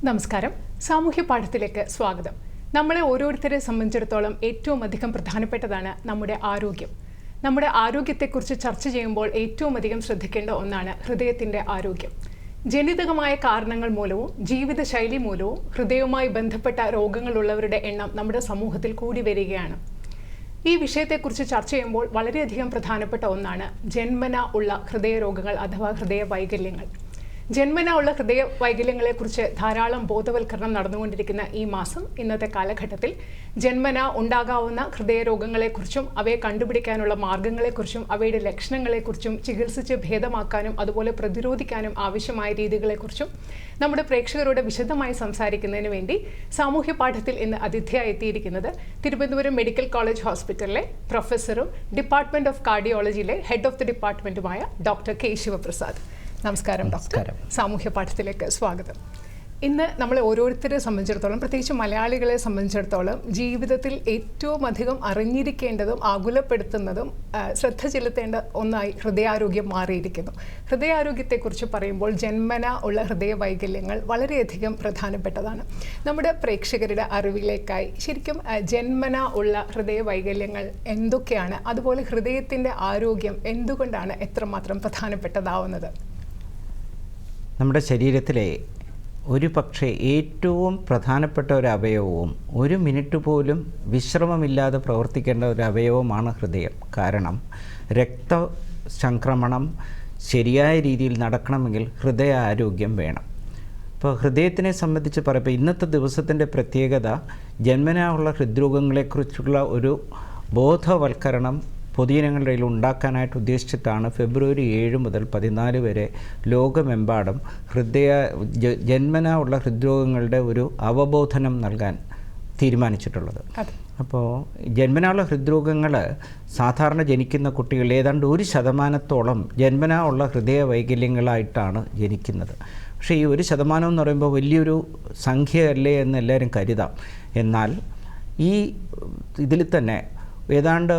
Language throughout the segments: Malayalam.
നമസ്കാരം. സാമൂഹ്യ പാഠത്തിലേക്ക് സ്വാഗതം. നമ്മളെ ഓരോരുത്തരെ സംബന്ധിച്ചിടത്തോളം ഏറ്റവും അധികം പ്രധാനപ്പെട്ടതാണ് നമ്മുടെ ആരോഗ്യം. നമ്മുടെ ആരോഗ്യത്തെക്കുറിച്ച് ചർച്ച ചെയ്യുമ്പോൾ ഏറ്റവും അധികം ശ്രദ്ധിക്കേണ്ട ഒന്നാണ് ഹൃദയത്തിൻ്റെ ആരോഗ്യം. ജനിതകമായ കാരണങ്ങൾ മൂലവും ജീവിതശൈലി മൂലവും ഹൃദയവുമായി ബന്ധപ്പെട്ട രോഗങ്ങളുള്ളവരുടെ എണ്ണം നമ്മുടെ സമൂഹത്തിൽ കൂടി വരികയാണ്. ഈ വിഷയത്തെക്കുറിച്ച് ചർച്ച ചെയ്യുമ്പോൾ വളരെയധികം പ്രധാനപ്പെട്ട ഒന്നാണ് ജന്മന ഉള്ള ഹൃദയരോഗങ്ങൾ അഥവാ ഹൃദയ വൈകല്യങ്ങൾ. ജന്മന ഉള്ള ഹൃദയ വൈകല്യങ്ങളെക്കുറിച്ച് ധാരാളം ബോധവൽക്കരണം നടന്നുകൊണ്ടിരിക്കുന്ന ഈ മാസം, ഇന്നത്തെ കാലഘട്ടത്തിൽ ജന്മന ഉണ്ടാകാവുന്ന ഹൃദയരോഗങ്ങളെക്കുറിച്ചും അവയെ കണ്ടുപിടിക്കാനുള്ള മാർഗങ്ങളെക്കുറിച്ചും അവയുടെ ലക്ഷണങ്ങളെക്കുറിച്ചും ചികിത്സിച്ച് ഭേദമാക്കാനും അതുപോലെ പ്രതിരോധിക്കാനും ആവശ്യമായ രീതികളെക്കുറിച്ചും നമ്മുടെ പ്രേക്ഷകരോട് വിശദമായി സംസാരിക്കുന്നതിന് വേണ്ടി സാമൂഹ്യ പാഠത്തിൽ ഇന്ന് അതിഥിയായി എത്തിയിരിക്കുന്നത് തിരുവനന്തപുരം മെഡിക്കൽ കോളേജ് ഹോസ്പിറ്റലിലെ പ്രൊഫസറും ഡിപ്പാർട്ട്മെന്റ് ഓഫ് കാർഡിയോളജിയിലെ ഹെഡ് ഓഫ് ദി ഡിപ്പാർട്ട്മെന്റുമായ ഡോക്ടർ കെ ശിവപ്രസാദ്. നമസ്കാരം ഡോക്ടർ. സാമൂഹ്യ പാഠത്തിലേക്ക് സ്വാഗതം. ഇന്ന് നമ്മളെ ഓരോരുത്തരെ സംബന്ധിച്ചിടത്തോളം, പ്രത്യേകിച്ച് മലയാളികളെ സംബന്ധിച്ചിടത്തോളം, ജീവിതത്തിൽ ഏറ്റവും അധികം അറിഞ്ഞിരിക്കേണ്ടതും ആകുലപ്പെടുത്തുന്നതും ശ്രദ്ധ ചെലുത്തേണ്ട ഒന്നായി ഹൃദയാരോഗ്യം മാറിയിരിക്കുന്നു. ഹൃദയാരോഗ്യത്തെക്കുറിച്ച് പറയുമ്പോൾ ജന്മന ഉള്ള ഹൃദയ വൈകല്യങ്ങൾ വളരെയധികം പ്രധാനപ്പെട്ടതാണ്. നമ്മുടെ പ്രേക്ഷകരുടെ അറിവിലേക്കായി ശരിക്കും ജന്മന ഉള്ള ഹൃദയ വൈകല്യങ്ങൾ എന്തൊക്കെയാണ്, അതുപോലെ ഹൃദയത്തിൻ്റെ ആരോഗ്യം എന്തുകൊണ്ടാണ് എത്രമാത്രം പ്രധാനപ്പെട്ടതാവുന്നത്? നമ്മുടെ ശരീരത്തിലെ ഒരു പക്ഷേ ഏറ്റവും പ്രധാനപ്പെട്ട ഒരു അവയവവും ഒരു മിനിറ്റ് പോലും വിശ്രമമില്ലാതെ പ്രവർത്തിക്കേണ്ട ഒരു അവയവമാണ് ഹൃദയം. കാരണം രക്തചംക്രമണം ശരിയായ രീതിയിൽ നടക്കണമെങ്കിൽ ഹൃദയ ആരോഗ്യം വേണം. ഇപ്പോൾ ഹൃദയത്തിനെ സംബന്ധിച്ച് പറയുമ്പോൾ ഇന്നത്തെ ദിവസത്തിൻ്റെ പ്രത്യേകത ജന്മനാ ഉള്ള ഹൃദ്രോഗങ്ങളെക്കുറിച്ചുള്ള ഒരു ബോധവൽക്കരണം പൊതുജനങ്ങളുടെ ഇടയിൽ ഉണ്ടാക്കാനായിട്ട് ഉദ്ദേശിച്ചിട്ടാണ് ഫെബ്രുവരി 7 മുതൽ 14 വരെ ലോകമെമ്പാടും ജന്മനാ ഉള്ള ഹൃദ്രോഗങ്ങളുടെ ഒരു അവബോധനം നൽകാൻ തീരുമാനിച്ചിട്ടുള്ളത്. അപ്പോൾ ജന്മനാ ഉള്ള ഹൃദ്രോഗങ്ങൾ സാധാരണ ജനിക്കുന്ന കുട്ടികൾ ഏതാണ്ട് 1% ജന്മനാ ഉള്ള ഹൃദയ വൈകല്യങ്ങളായിട്ടാണ് ജനിക്കുന്നത്. പക്ഷേ ഈ 1% എന്ന് പറയുമ്പോൾ വലിയൊരു സംഖ്യയല്ലേ എന്ന് എല്ലാവരും കരുതാം. എന്നാൽ ഈ ഇതിൽ തന്നെ ഏതാണ്ട്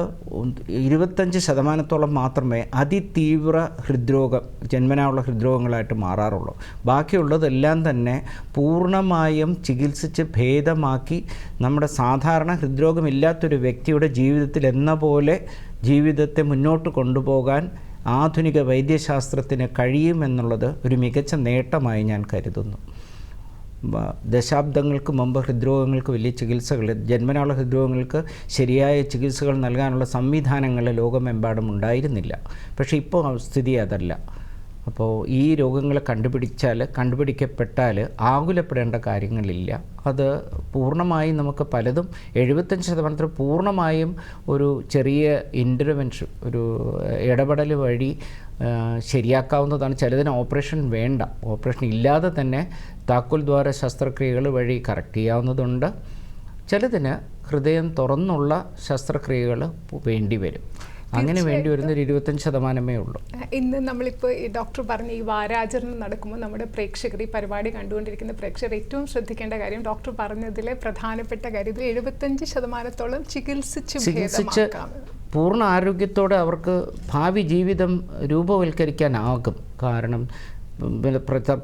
25% മാത്രമേ അതിതീവ്ര ഹൃദ്രോഗം ജന്മനാ ഉള്ള ഹൃദ്രോഗങ്ങളായിട്ട് മാറാറുള്ളൂ. ബാക്കിയുള്ളതെല്ലാം തന്നെ പൂർണ്ണമായും ചികിത്സിച്ച് ഭേദമാക്കി നമ്മുടെ സാധാരണ ഹൃദ്രോഗമില്ലാത്തൊരു വ്യക്തിയുടെ ജീവിതത്തിൽ എന്ന പോലെ ജീവിതത്തെ മുന്നോട്ട് കൊണ്ടുപോകാൻ ആധുനിക വൈദ്യശാസ്ത്രത്തിന് കഴിയുമെന്നുള്ളത് ഒരു മികച്ച നേട്ടമായി ഞാൻ കരുതുന്നു. ദശാബ്ദങ്ങൾക്ക് മുമ്പ് ഹൃദ്രോഗങ്ങൾക്ക് വലിയ ചികിത്സകൾ, ജന്മനായുള്ള ഹൃദ്രോഗങ്ങൾക്ക് ശരിയായ ചികിത്സകൾ നൽകാനുള്ള സംവിധാനങ്ങൾ ലോകമെമ്പാടും ഉണ്ടായിരുന്നില്ല. പക്ഷേ ഇപ്പോൾ സ്ഥിതി അതല്ല. അപ്പോൾ ഈ രോഗങ്ങളെ കണ്ടുപിടിക്കപ്പെട്ടാൽ ആകുലപ്പെടേണ്ട കാര്യങ്ങളില്ല. അത് പൂർണ്ണമായും നമുക്ക് പലതും 75% പൂർണ്ണമായും ഒരു ചെറിയ ഇൻ്റർവെൻഷൻ, ഒരു ഇടപെടൽ വഴി ശരിയാക്കാവുന്നതാണ്. ചിലതിന് ഓപ്പറേഷൻ വേണ്ട, ഓപ്പറേഷൻ ഇല്ലാതെ തന്നെ താക്കോൽ ദ്വാര ശസ്ത്രക്രിയകൾ വഴി കറക്റ്റ് ചെയ്യാവുന്നതുണ്ട്. ചിലതിന് ഹൃദയം തുറന്നുള്ള ശസ്ത്രക്രിയകൾ വേണ്ടി വരും. അങ്ങനെ വേണ്ടി വരുന്നൊരു 25% ഉള്ളൂ. ഇന്ന് നമ്മളിപ്പോൾ ഈ ഡോക്ടർ പറഞ്ഞ ഈ വാരാചരണം നടക്കുമ്പോൾ നമ്മുടെ പ്രേക്ഷകർ, ഈ പരിപാടി കണ്ടുകൊണ്ടിരിക്കുന്ന പ്രേക്ഷകർ ഏറ്റവും ശ്രദ്ധിക്കേണ്ട കാര്യം, ഡോക്ടർ പറഞ്ഞതിലെ പ്രധാനപ്പെട്ട കാര്യം, ഇതിൽ 75% ചികിത്സിച്ച് പൂർണ്ണ ആരോഗ്യത്തോടെ അവർക്ക് ഭാവി ജീവിതം രൂപവൽക്കരിക്കാനാകും. കാരണം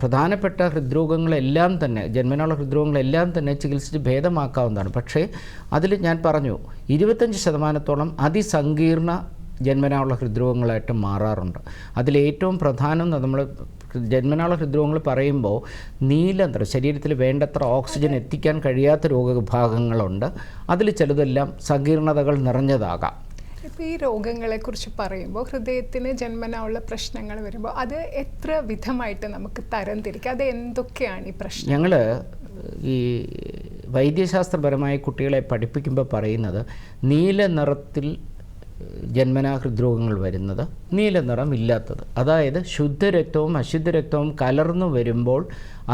പ്രധാനപ്പെട്ട ഹൃദ്രോഗങ്ങളെല്ലാം തന്നെ, ജന്മനായുള്ള ഹൃദ്രോഗങ്ങളെല്ലാം തന്നെ ചികിത്സിച്ച് ഭേദമാക്കാവുന്നതാണ്. പക്ഷേ അതിൽ ഞാൻ പറഞ്ഞു 25% അതിസങ്കീർണ ജന്മനായുള്ള ഹൃദ്രോഗങ്ങളായിട്ട് മാറാറുണ്ട്. അതിലേറ്റവും പ്രധാനം നമ്മൾ ജന്മനായുള്ള ഹൃദ്രോഗങ്ങൾ പറയുമ്പോൾ നീലനിറം, ശരീരത്തിൽ വേണ്ടത്ര ഓക്സിജൻ എത്തിക്കാൻ കഴിയാത്ത രോഗവിഭാഗങ്ങളുണ്ട്. അതിൽ ചിലതെല്ലാം സങ്കീർണതകൾ നിറഞ്ഞതാകാം. ഇപ്പോൾ ഈ രോഗങ്ങളെക്കുറിച്ച് പറയുമ്പോൾ ഹൃദയത്തിന് ജന്മനാ ഉള്ള പ്രശ്നങ്ങൾ വരുമ്പോൾ അത് എത്ര വിധമായിട്ട് നമുക്ക് തരംതിരിക്കാം? അത് എന്തൊക്കെയാണ് ഈ പ്രശ്നം? ഞങ്ങൾ ഈ വൈദ്യശാസ്ത്രപരമായി കുട്ടികളെ പഠിപ്പിക്കുമ്പോൾ പറയുന്നത് നീല നിറത്തിൽ ജന്മനാ ഹൃദ്രോഗങ്ങൾ വരുന്നത്, നീല നിറം ഇല്ലാത്തത്, അതായത് ശുദ്ധരക്തവും അശുദ്ധരക്തവും കലർന്നു വരുമ്പോൾ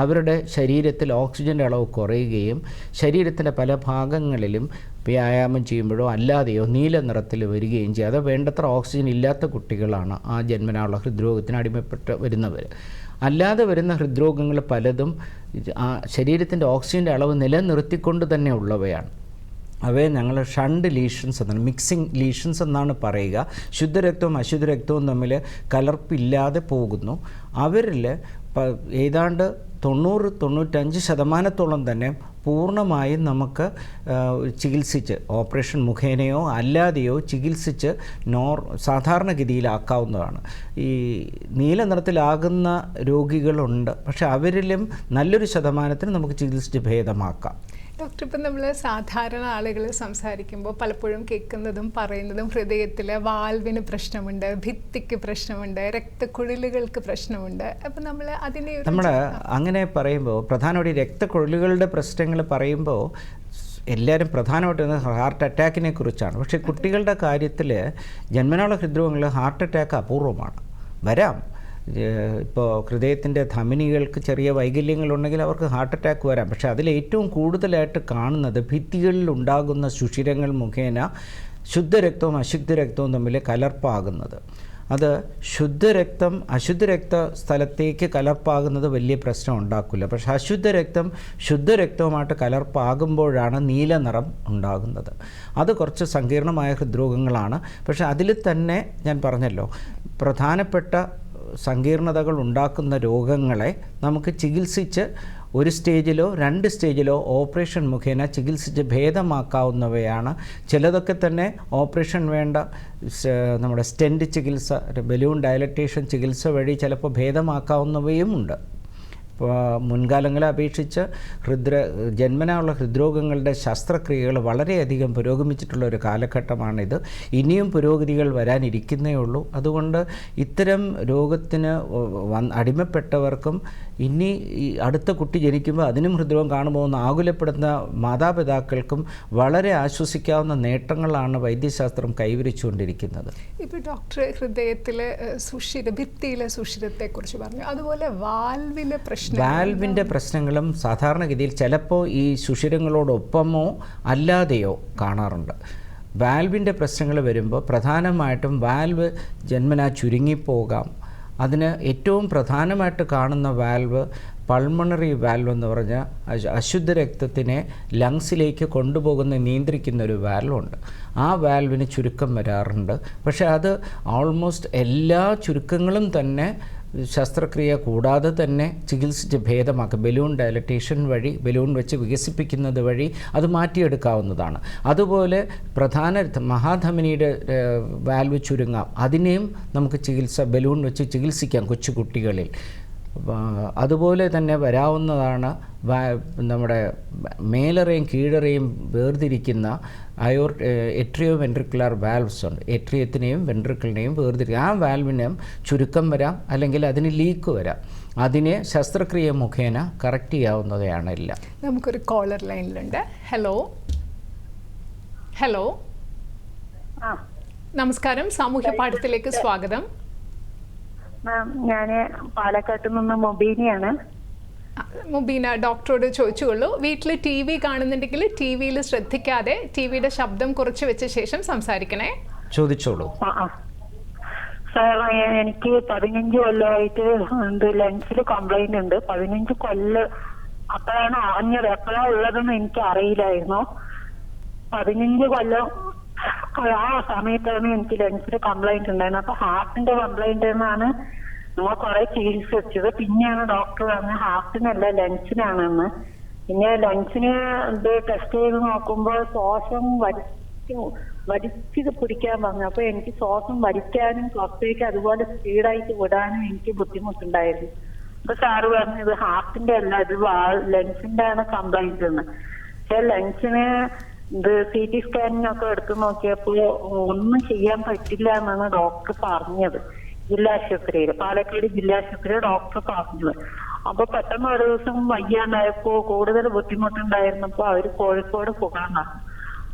അവരുടെ ശരീരത്തിൽ ഓക്സിജൻ്റെ അളവ് കുറയുകയും ശരീരത്തിൻ്റെ പല ഭാഗങ്ങളിലും വ്യായാമം ചെയ്യുമ്പോഴോ അല്ലാതെയോ നീല നിറത്തിൽ വരികയും ചെയ്യും. അത് വേണ്ടത്ര ഓക്സിജൻ ഇല്ലാത്ത കുട്ടികളാണ് ആ ജന്മനായുള്ള ഹൃദ്രോഗത്തിന് അടിമപ്പെട്ട് വരുന്നവർ. അല്ലാതെ വരുന്ന ഹൃദ്രോഗങ്ങൾ പലതും ആ ശരീരത്തിൻ്റെ ഓക്സിജൻ്റെ അളവ് നിലനിർത്തിക്കൊണ്ട് തന്നെ ഉള്ളവയാണ്. അവയെ ഞങ്ങൾ ഷണ്ട് ലീഷൻസ് എന്നാണ്, മിക്സിംഗ് ലീഷൻസ് എന്നാണ് പറയുക. ശുദ്ധരക്തവും അശുദ്ധരക്തവും തമ്മിൽ കലർപ്പില്ലാതെ പോകുന്നു. അവരിൽ ഏതാണ്ട് 90-95% തന്നെ പൂർണ്ണമായും നമുക്ക് ചികിത്സിച്ച് ഓപ്പറേഷൻ മുഖേനയോ അല്ലാതെയോ ചികിത്സിച്ച് സാധാരണഗതിയിലാക്കാവുന്നതാണ്. ഈ നീല നിറത്തിലാകുന്ന രോഗികളുണ്ട്, പക്ഷെ അവരിലും നല്ലൊരു ശതമാനത്തിന് നമുക്ക് ചികിത്സിച്ച് ഭേദമാക്കാം. ഡോക്ടർ, ഇപ്പം നമ്മൾ സാധാരണ ആളുകൾ സംസാരിക്കുമ്പോൾ പലപ്പോഴും കേൾക്കുന്നതും പറയുന്നതും ഹൃദയത്തിലെ വാൽവിന് പ്രശ്നമുണ്ട്, ഭിത്തിക്ക് പ്രശ്നമുണ്ട്, രക്തക്കുഴലുകൾക്ക് പ്രശ്നമുണ്ട്. അപ്പം നമ്മൾ അങ്ങനെ പറയുമ്പോൾ പ്രധാനമായിട്ട് രക്തക്കുഴലുകളുടെ പ്രശ്നങ്ങൾ പറയുമ്പോൾ എല്ലാവരും പ്രധാനമായിട്ട് ഹാർട്ട് അറ്റാക്കിനെ കുറിച്ചാണ്. പക്ഷേ കുട്ടികളുടെ കാര്യത്തിൽ ജന്മനാള ഹൃദ്രോഗങ്ങൾ ഹാർട്ട് അറ്റാക്ക് അപൂർവമാണ്. വരാം. ഇപ്പോൾ ഹൃദയത്തിൻ്റെ ധമനികൾക്ക് ചെറിയ വൈകല്യങ്ങളുണ്ടെങ്കിൽ അവർക്ക് ഹാർട്ട് അറ്റാക്ക് വരാം. പക്ഷേ അതിലേറ്റവും കൂടുതലായിട്ട് കാണുന്നത് ഭിത്തികളിൽ ഉണ്ടാകുന്ന സുഷിരങ്ങൾ മുഖേന ശുദ്ധരക്തവും അശുദ്ധരക്തവും തമ്മിൽ കലർപ്പാകുന്നത്. അത് ശുദ്ധരക്തം അശുദ്ധരക്ത സ്ഥലത്തേക്ക് കലർപ്പാകുന്നത് വലിയ പ്രശ്നം ഉണ്ടാക്കില്ല. പക്ഷേ അശുദ്ധരക്തം ശുദ്ധരക്തവുമായിട്ട് കലർപ്പാകുമ്പോഴാണ് നീല നിറം ഉണ്ടാകുന്നത്. അത് കുറച്ച് സങ്കീർണമായ ഹൃദ്രോഗങ്ങളാണ്. പക്ഷേ അതിൽ തന്നെ ഞാൻ പറഞ്ഞല്ലോ, പ്രധാനപ്പെട്ട സങ്കീർണതകൾ ഉണ്ടാക്കുന്ന രോഗങ്ങളെ നമുക്ക് ചികിത്സിച്ച് 1 സ്റ്റേജിലോ 2 സ്റ്റേജിലോ ഓപ്പറേഷൻ മുഖേന ചികിത്സിച്ച് ഭേദമാക്കാവുന്നവയാണ്. ചിലതൊക്കെ തന്നെ ഓപ്പറേഷൻ വേണ്ട നമ്മുടെ സ്റ്റെൻറ്റ് ചികിത്സ, ബലൂൺ ഡയലറ്റേഷൻ ചികിത്സ വഴി ചിലപ്പോൾ ഭേദമാക്കാവുന്നവയും ഉണ്ട്. മുൻകാലങ്ങളെ അപേക്ഷിച്ച് ജന്മനായുള്ള ഹൃദ്രോഗങ്ങളുടെ ശസ്ത്രക്രിയകൾ വളരെയധികം പുരോഗമിച്ചിട്ടുള്ള ഒരു കാലഘട്ടമാണിത്. ഇനിയും പുരോഗതികൾ വരാനിരിക്കുന്നേ ഉള്ളൂ. അതുകൊണ്ട് ഇത്തരം രോഗത്തിന് അടിമപ്പെട്ടവർക്കും ഇനി ഈ അടുത്ത കുട്ടി ജനിക്കുമ്പോൾ അതിനും ഹൃദ്രോഗം കാണുമ്പോൾ ഒന്ന് ആകുലപ്പെടുന്ന മാതാപിതാക്കൾക്കും വളരെ ആശ്വസിക്കാവുന്ന നേട്ടങ്ങളാണ് വൈദ്യശാസ്ത്രം കൈവരിച്ചുകൊണ്ടിരിക്കുന്നത്. ഇപ്പോൾ ഡോക്ടർ ഹൃദയത്തിലെ ഭിത്തിയിലെ സുഷിരത്തെക്കുറിച്ച് പറഞ്ഞു. അതുപോലെ വാൽവിൻ്റെ പ്രശ്നങ്ങളും സാധാരണഗതിയിൽ ചിലപ്പോൾ ഈ സുഷിരങ്ങളോടൊപ്പമോ അല്ലാതെയോ കാണാറുണ്ട്. വാൽവിൻ്റെ പ്രശ്നങ്ങൾ വരുമ്പോൾ പ്രധാനമായിട്ടും വാൽവ് ജന്മനാ ചുരുങ്ങിപ്പോകാം. അതിന് ഏറ്റവും പ്രധാനമായിട്ട് കാണുന്ന വാൽവ് പൾമണറി വാൽവ് എന്ന് പറഞ്ഞാൽ അശുദ്ധ രക്തത്തിനെ ലങ്സിലേക്ക് നിയന്ത്രിക്കുന്ന ഒരു വാൽവുണ്ട്. ആ വാൽവിന് ചുരുക്കം വരാറുണ്ട്. പക്ഷേ അത് ഓൾമോസ്റ്റ് എല്ലാ ചുരുക്കങ്ങളും തന്നെ ശസ്ത്രക്രിയ കൂടാതെ തന്നെ ചികിത്സിച്ച് ഭേദമാക്കുക. ബലൂൺ ഡയലറ്റേഷൻ വഴി, ബലൂൺ വെച്ച് വികസിപ്പിക്കുന്നത് വഴി അത് മാറ്റിയെടുക്കാവുന്നതാണ്. അതുപോലെ പ്രധാന മഹാധമനിയുടെ വാൽവ് ചുരുങ്ങാം. അതിനെയും നമുക്ക് ബലൂൺ വെച്ച് ചികിത്സിക്കാം കൊച്ചുകുട്ടികളിൽ. അതുപോലെ തന്നെ വരാവുന്നതാണ് നമ്മുടെ മേലറയും കീഴറയും വേർതിരിക്കുന്ന എട്രിയോ വെൻട്രിക്കുലർ വാൽവ്സ് ഉണ്ട്. എട്രിയത്തിനെയും വെൻട്രിക്കിളിനെയും വേർതിരിക്കുക. ആ വാൽവിനും ചുരുക്കം വരാം, അല്ലെങ്കിൽ അതിന് ലീക്ക് വരാം. അതിനെ ശസ്ത്രക്രിയ മുഖേന കറക്റ്റ് ചെയ്യാവുന്നതാണ് എല്ലാം. നമുക്കൊരു കോളർ ലൈനിലുണ്ട്. ഹലോ, നമസ്കാരം. സാമൂഹ്യ പാഠത്തിലേക്ക് സ്വാഗതം. ഞാന് പാലക്കാട്ട് നിന്ന് മുബീന, ഡോക്ടറോട് ചോദിച്ചുകൊള്ളൂ. വീട്ടിൽ TV കാണുന്നുണ്ടെങ്കിൽ TVയിൽ ശ്രദ്ധിക്കാതെ TVയുടെ ശബ്ദം കുറച്ച് വെച്ച ശേഷം സംസാരിക്കണേ. ചോദിച്ചോളൂ. സാർ, എനിക്ക് 15 കൊല്ലമായിട്ട് ലെൻസിൽ കംപ്ലൈന്റ് ഉണ്ട്. 15 കൊല്ലം അപ്പോഴാണ് അറിഞ്ഞത്. എപ്പോഴാണ് ഉള്ളതെന്ന് എനിക്ക് അറിയില്ലായിരുന്നു. 15 കൊല്ലം ആ സമയത്താണ് എനിക്ക് ലെൻസിൽ കംപ്ലൈന്റ് ഉണ്ടായിരുന്നത്. അപ്പൊ ഹാർട്ടിന്റെ കംപ്ലൈന്റ് എന്നാണ് നമ്മൾ കുറെ ചികിത്സിച്ചത്. പിന്നെയാണ് ഡോക്ടർ പറഞ്ഞത് ഹാർട്ടിനല്ല ലെൻസിനാണെന്ന്. പിന്നെ ലെൻസിന് ടെസ്റ്റ് ചെയ്ത് നോക്കുമ്പോൾ ശ്വാസം വലിച്ച് പിടിക്കാൻ പറഞ്ഞു. അപ്പൊ എനിക്ക് ശ്വാസം വലിക്കാനും പുറത്തേക്ക് അതുപോലെ സ്പീഡായിട്ട് വിടാനും എനിക്ക് ബുദ്ധിമുട്ടുണ്ടായിരുന്നു. അപ്പൊ സാറ് പറഞ്ഞു ഇത് ഹാർട്ടിന്റെ അല്ല, ഇത് ലെൻസിന്റെ ആണ് കംപ്ലൈന്റ് എന്ന്. പക്ഷെ ലെൻസിന് CT സ്കാനിങ്ങൊക്കെ എടുത്തു നോക്കിയപ്പോൾ ഒന്നും ചെയ്യാൻ പറ്റില്ല എന്നാണ് ഡോക്ടർ പറഞ്ഞത്. ജില്ലാശുപത്രിയിൽ, പാലക്കാട് ജില്ലാശുപത്രിയിൽ ഡോക്ടർ പറഞ്ഞത്. അപ്പൊ പെട്ടെന്ന് ഒരു ദിവസം വയ്യാണ്ടായപ്പോ കൂടുതൽ ബുദ്ധിമുട്ടുണ്ടായിരുന്നപ്പോ അവര് കോഴിക്കോട് പോകാൻ പറഞ്ഞു.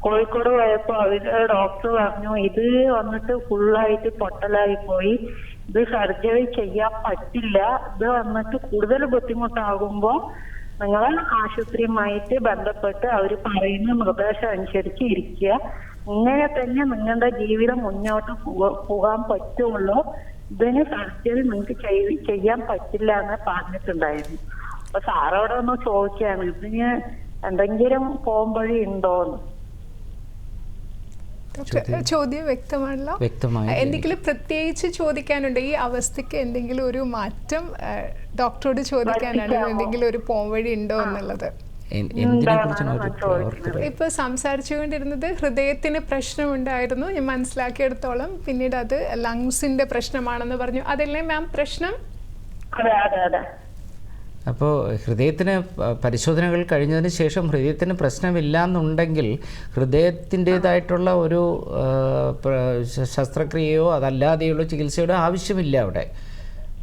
കോഴിക്കോട് പോയപ്പോ അവര് ഡോക്ടർ പറഞ്ഞു ഇത് വന്നിട്ട് ഫുള്ളായിട്ട് പൊട്ടലായി പോയി, ഇത് സർജറി ചെയ്യാൻ പറ്റില്ല, ഇത് വന്നിട്ട് കൂടുതൽ ബുദ്ധിമുട്ടാകുമ്പോ നിങ്ങൾ ആശുപത്രിയുമായിട്ട് ബന്ധപ്പെട്ട് അവർ പറയുന്ന നിർദ്ദേശം അനുസരിച്ച് ഇരിക്കുക, ഇങ്ങനെ തന്നെ നിങ്ങളുടെ ജീവിതം മുന്നോട്ട് പോകാൻ പറ്റുള്ളൂ, ഇതിന് സർജറി നിങ്ങൾക്ക് ചെയ്യാൻ പറ്റില്ല എന്ന് പറഞ്ഞിട്ടുണ്ടായിരുന്നു. അപ്പൊ സാറോടെ ഒന്ന് ചോദിക്കുകയാണ് ഇതിന് എന്തെങ്കിലും പോകുമ്പഴി ഉണ്ടോന്ന്. ചോദ്യം വ്യക്തമാണല്ലോ. എന്തെങ്കിലും പ്രത്യേകിച്ച് ചോദിക്കാനുണ്ട് ഈ അവസ്ഥയ്ക്ക്? എന്തെങ്കിലും ഒരു മാറ്റം ഡോക്ടറോട് ചോദിക്കാനാണ്, എന്തെങ്കിലും ഒരു പോംവഴി ഉണ്ടോ എന്നുള്ളത്? ഇപ്പൊ സംസാരിച്ചുകൊണ്ടിരുന്നത് ഹൃദയത്തിന് പ്രശ്നമുണ്ടായിരുന്നു, ഞാൻ മനസ്സിലാക്കിയെടുത്തോളം. പിന്നീട് അത് ലങ്സിന്റെ പ്രശ്നമാണെന്ന് പറഞ്ഞു. അതല്ലേ മാം പ്രശ്നം? അപ്പോൾ ഹൃദയത്തിന് പരിശോധനകൾ കഴിഞ്ഞതിന് ശേഷം ഹൃദയത്തിന് പ്രശ്നമില്ല എന്നുണ്ടെങ്കിൽ ഹൃദയത്തിൻ്റേതായിട്ടുള്ള ഒരു ശസ്ത്രക്രിയയോ അതല്ലാതെയുള്ള ചികിത്സയുടെ ആവശ്യമില്ല അവിടെ.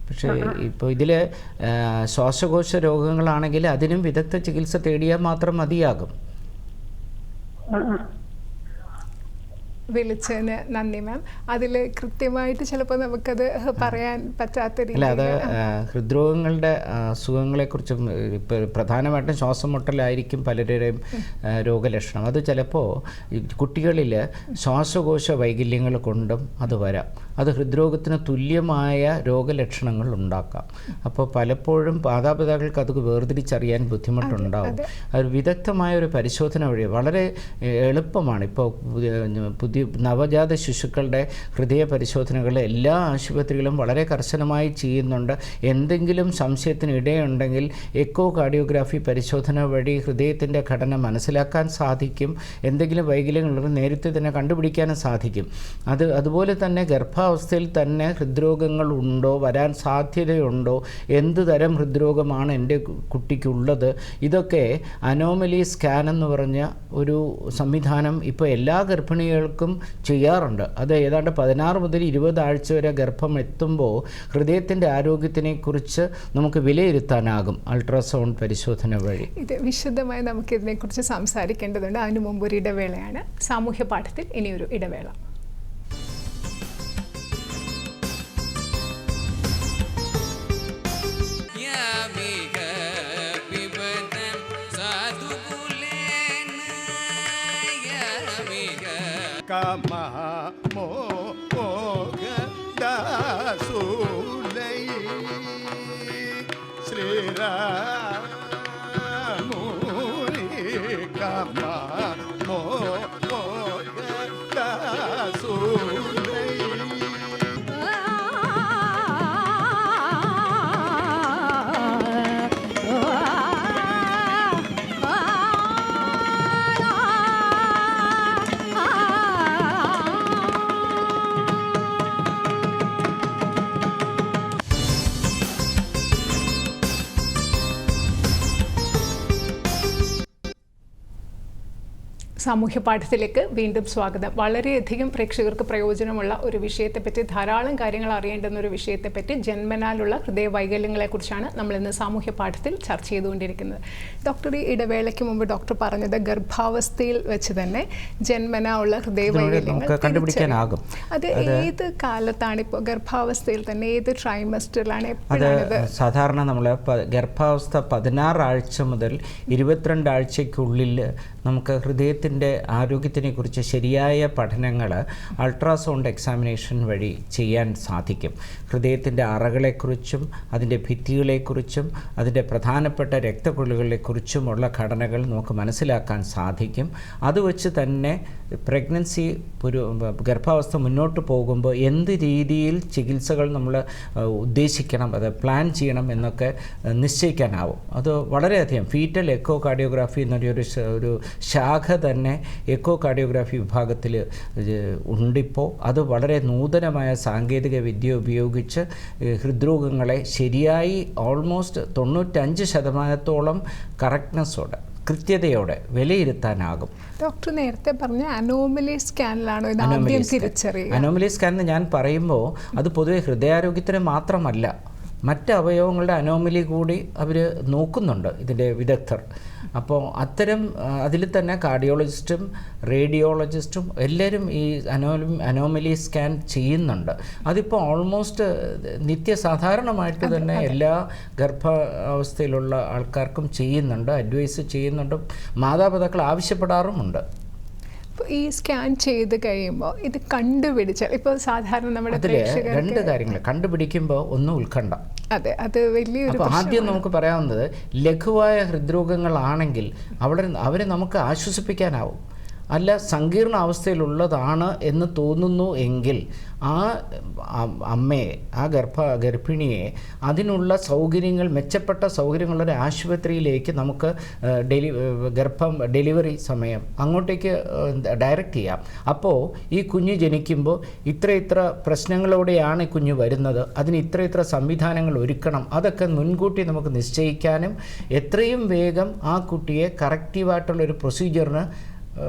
പക്ഷേ ഇപ്പോൾ ഇതിൽ ശ്വാസകോശ രോഗങ്ങളാണെങ്കിൽ അതിനും വിദഗ്ധ ചികിത്സ തേടിയാൽ മാത്രം മതിയാകും. വിളിച്ചതിന് നന്ദി മാം. അതിൽ കൃത്യമായിട്ട് ചിലപ്പോൾ നമുക്കത് പറയാൻ പറ്റാത്ത രീതിയിൽ അത് ഹൃദ്രോഗങ്ങളുടെ അസുഖങ്ങളെക്കുറിച്ചും ഇപ്പോൾ പ്രധാനമായിട്ടും ശ്വാസം മുട്ടലായിരിക്കും പലരുടെയും രോഗലക്ഷണം. അത് ചിലപ്പോൾ കുട്ടികളിൽ ശ്വാസകോശ വൈകല്യങ്ങൾ കൊണ്ടും അത് വരാം. അത് ഹൃദ്രോഗത്തിന് തുല്യമായ രോഗലക്ഷണങ്ങൾ ഉണ്ടാക്കാം. അപ്പോൾ പലപ്പോഴും മാതാപിതാക്കൾക്ക് അത് വേർതിരിച്ചറിയാൻ ബുദ്ധിമുട്ടുണ്ടാവും. അത് വിദഗ്ധമായ ഒരു പരിശോധന വഴി വളരെ എളുപ്പമാണ്. ഇപ്പോൾ പുതിയ നവജാത ശിശുക്കളുടെ ഹൃദയ പരിശോധനകൾ എല്ലാ ആശുപത്രികളും വളരെ കർശനമായി ചെയ്യുന്നുണ്ട്. എന്തെങ്കിലും സംശയത്തിന് ഇടയുണ്ടെങ്കിൽ എക്കോ കാർഡിയോഗ്രാഫി പരിശോധന വഴി ഹൃദയത്തിൻ്റെ ഘടന മനസ്സിലാക്കാൻ സാധിക്കും. എന്തെങ്കിലും വൈകല്യങ്ങളുണ്ടെങ്കിൽ നേരത്തെ തന്നെ കണ്ടുപിടിക്കാനും സാധിക്കും. അതുപോലെ തന്നെ ഗർഭാവസ്ഥയിൽ തന്നെ ഹൃദ്രോഗങ്ങൾ ഉണ്ടോ, വരാൻ സാധ്യതയുണ്ടോ, എന്ത് തരം ഹൃദ്രോഗമാണ് എൻ്റെ കുട്ടിക്കുള്ളത്, ഇതൊക്കെ അനോമലി സ്കാൻ എന്ന് പറഞ്ഞ ഒരു സംവിധാനം ഇപ്പോൾ എല്ലാ ഗർഭിണികൾക്കും ചെയ്യാറുണ്ട്. അത് ഏതാണ്ട് 16 മുതൽ 20 ആഴ്ച വരെ ഗർഭം എത്തുമ്പോൾ ഹൃദയത്തിൻ്റെ ആരോഗ്യത്തിനെക്കുറിച്ച് നമുക്ക് വിലയിരുത്താനാകും അൾട്രാസൗണ്ട് പരിശോധന വഴി. ഇത് വിശദമായി നമുക്ക് ഇതിനെക്കുറിച്ച് സംസാരിക്കേണ്ടതുണ്ട്. അതിനു മുമ്പ് ഒരു ഇടവേളയാണ്. സാമൂഹ്യ പാഠത്തിൽ ഇനിയൊരു ഇടവേള. സാമൂഹ്യ പാഠത്തിലേക്ക് വീണ്ടും സ്വാഗതം. വളരെയധികം പ്രേക്ഷകർക്ക് പ്രയോജനമുള്ള ഒരു വിഷയത്തെപ്പറ്റി, ധാരാളം കാര്യങ്ങൾ അറിയേണ്ടുന്ന ഒരു വിഷയത്തെപ്പറ്റി, ജന്മനാലുള്ള ഹൃദയ വൈകല്യങ്ങളെക്കുറിച്ചാണ് നമ്മളിന്ന് സാമൂഹ്യ പാഠത്തിൽ ചർച്ച ചെയ്തുകൊണ്ടിരിക്കുന്നത്. ഡോക്ടർ ഈ ഇടവേളയ്ക്ക് മുമ്പ് ഡോക്ടർ പറഞ്ഞത് ഗർഭാവസ്ഥയിൽ വെച്ച് തന്നെ ജന്മനാ ഉള്ള ഹൃദയ വൈകല്യങ്ങൾ കണ്ടുപിടിക്കാനാകും. അത് ഏത് കാലത്താണ്? ഇപ്പോൾ ഗർഭാവസ്ഥയിൽ തന്നെ ഏത് ട്രൈമസ്റ്ററിലാണ്? സാധാരണ നമ്മൾ ഗർഭാവസ്ഥ 16 ആഴ്ച മുതൽ 22 ആഴ്ചയ്ക്കുള്ളിൽ നമുക്ക് ഹൃദയത്തിൻ്റെ ആരോഗ്യത്തിനെക്കുറിച്ച് ശരിയായ പഠനങ്ങൾ അൾട്രാസൗണ്ട് എക്സാമിനേഷൻ വഴി ചെയ്യാൻ സാധിക്കും. ഹൃദയത്തിൻ്റെ അറകളെക്കുറിച്ചും അതിൻ്റെ ഭിത്തികളെക്കുറിച്ചും അതിൻ്റെ പ്രധാനപ്പെട്ട രക്തക്കുഴലുകളെക്കുറിച്ചുമുള്ള ഘടനകൾ നമുക്ക് മനസ്സിലാക്കാൻ സാധിക്കും. അത് വെച്ച് തന്നെ പ്രഗ്നൻസി ഒരു ഗർഭാവസ്ഥ മുന്നോട്ട് പോകുമ്പോൾ എന്ത് രീതിയിൽ ചികിത്സകൾ നമ്മൾ ഉദ്ദേശിക്കണം, അത് പ്ലാൻ ചെയ്യണം എന്നൊക്കെ നിശ്ചയിക്കാനാവും. അത് വളരെയധികം ഫീറ്റൽ എക്കോ കാർഡിയോഗ്രാഫി എന്നൊരു ശാഖ തന്നെ എക്കോ കാർഡിയോഗ്രാഫി വിഭാഗത്തിൽ ഉണ്ടിപ്പോൾ. അത് വളരെ നൂതനമായ സാങ്കേതിക വിദ്യ ഉപയോഗിച്ച് ഹൃദ്രോഗങ്ങളെ ശരിയായി ഓൾമോസ്റ്റ് 95% കറക്റ്റ്നെസ്സോടെ, കൃത്യതയോടെ വിലയിരുത്താനാകും. ഡോക്ടർ നേരത്തെ പറഞ്ഞ അനോമലി സ്കാനിലാണോ ഇത് ആദ്യം തിരിച്ചറിയുക? അനോമലി സ്കാൻ എന്ന് ഞാൻ പറയുമ്പോൾ അത് പൊതുവെ ഹൃദയാരോഗ്യത്തിന് മാത്രമല്ല, മറ്റ് അവയവങ്ങളുടെ അനോമലി കൂടി അവർ നോക്കുന്നുണ്ട് ഇതിൻ്റെ വിദഗ്ധർ. അപ്പോൾ അത്തരം അതിൽ തന്നെ കാർഡിയോളജിസ്റ്റും റേഡിയോളജിസ്റ്റും എല്ലാവരും ഈ അനോമലി സ്കാൻ ചെയ്യുന്നുണ്ട്. അതിപ്പോൾ ഓൾമോസ്റ്റ് നിത്യസാധാരണമായിട്ട് തന്നെ എല്ലാ ഗർഭാവസ്ഥയിലുള്ള ആൾക്കാർക്കും ചെയ്യുന്നുണ്ട്, അഡ്വൈസ് ചെയ്യുന്നുണ്ട്, മാതാപിതാക്കൾ ആവശ്യപ്പെടാറുമുണ്ട്. ഈ സ്കാൻ ചെയ്ത് കഴിയുമ്പോൾ ഇത് കണ്ടുപിടിച്ചാൽ, ഇപ്പോൾ സാധാരണ നമ്മുടെ രണ്ട് കാര്യങ്ങൾ കണ്ടുപിടിക്കുമ്പോൾ ഒന്ന് ഉത്കണ്ഠ. അതെ, അത് വലിയൊരു ആദ്യം നമുക്ക് പറയാവുന്നത് ലഘുവായ ഹൃദ്രോഗങ്ങളാണെങ്കിൽ അവരെ നമുക്ക് ആശ്വസിപ്പിക്കാനാവും. അല്ല സങ്കീർണ അവസ്ഥയിലുള്ളതാണ് എന്ന് തോന്നുന്നു എങ്കിൽ ആ അമ്മയെ, ആ ഗർഭിണിയെ അതിനുള്ള സൗകര്യങ്ങൾ, മെച്ചപ്പെട്ട സൗകര്യങ്ങളുള്ള ആശുപത്രിയിലേക്ക് നമുക്ക് ഡെലിവറി സമയം അങ്ങോട്ടേക്ക് ഡയറക്റ്റ് ചെയ്യാം. അപ്പോൾ ഈ കുഞ്ഞ് ജനിക്കുമ്പോൾ ഇത്ര പ്രശ്നങ്ങളോടെയാണ് ഈ കുഞ്ഞ് വരുന്നത്, അതിന് ഇത്ര സംവിധാനങ്ങൾ ഒരുക്കണം, അതൊക്കെ മുൻകൂട്ടി നമുക്ക് നിശ്ചയിക്കാനും എത്രയും വേഗം ആ കുട്ടിയെ കറക്റ്റീവായിട്ടുള്ളൊരു പ്രൊസീജിയറിന്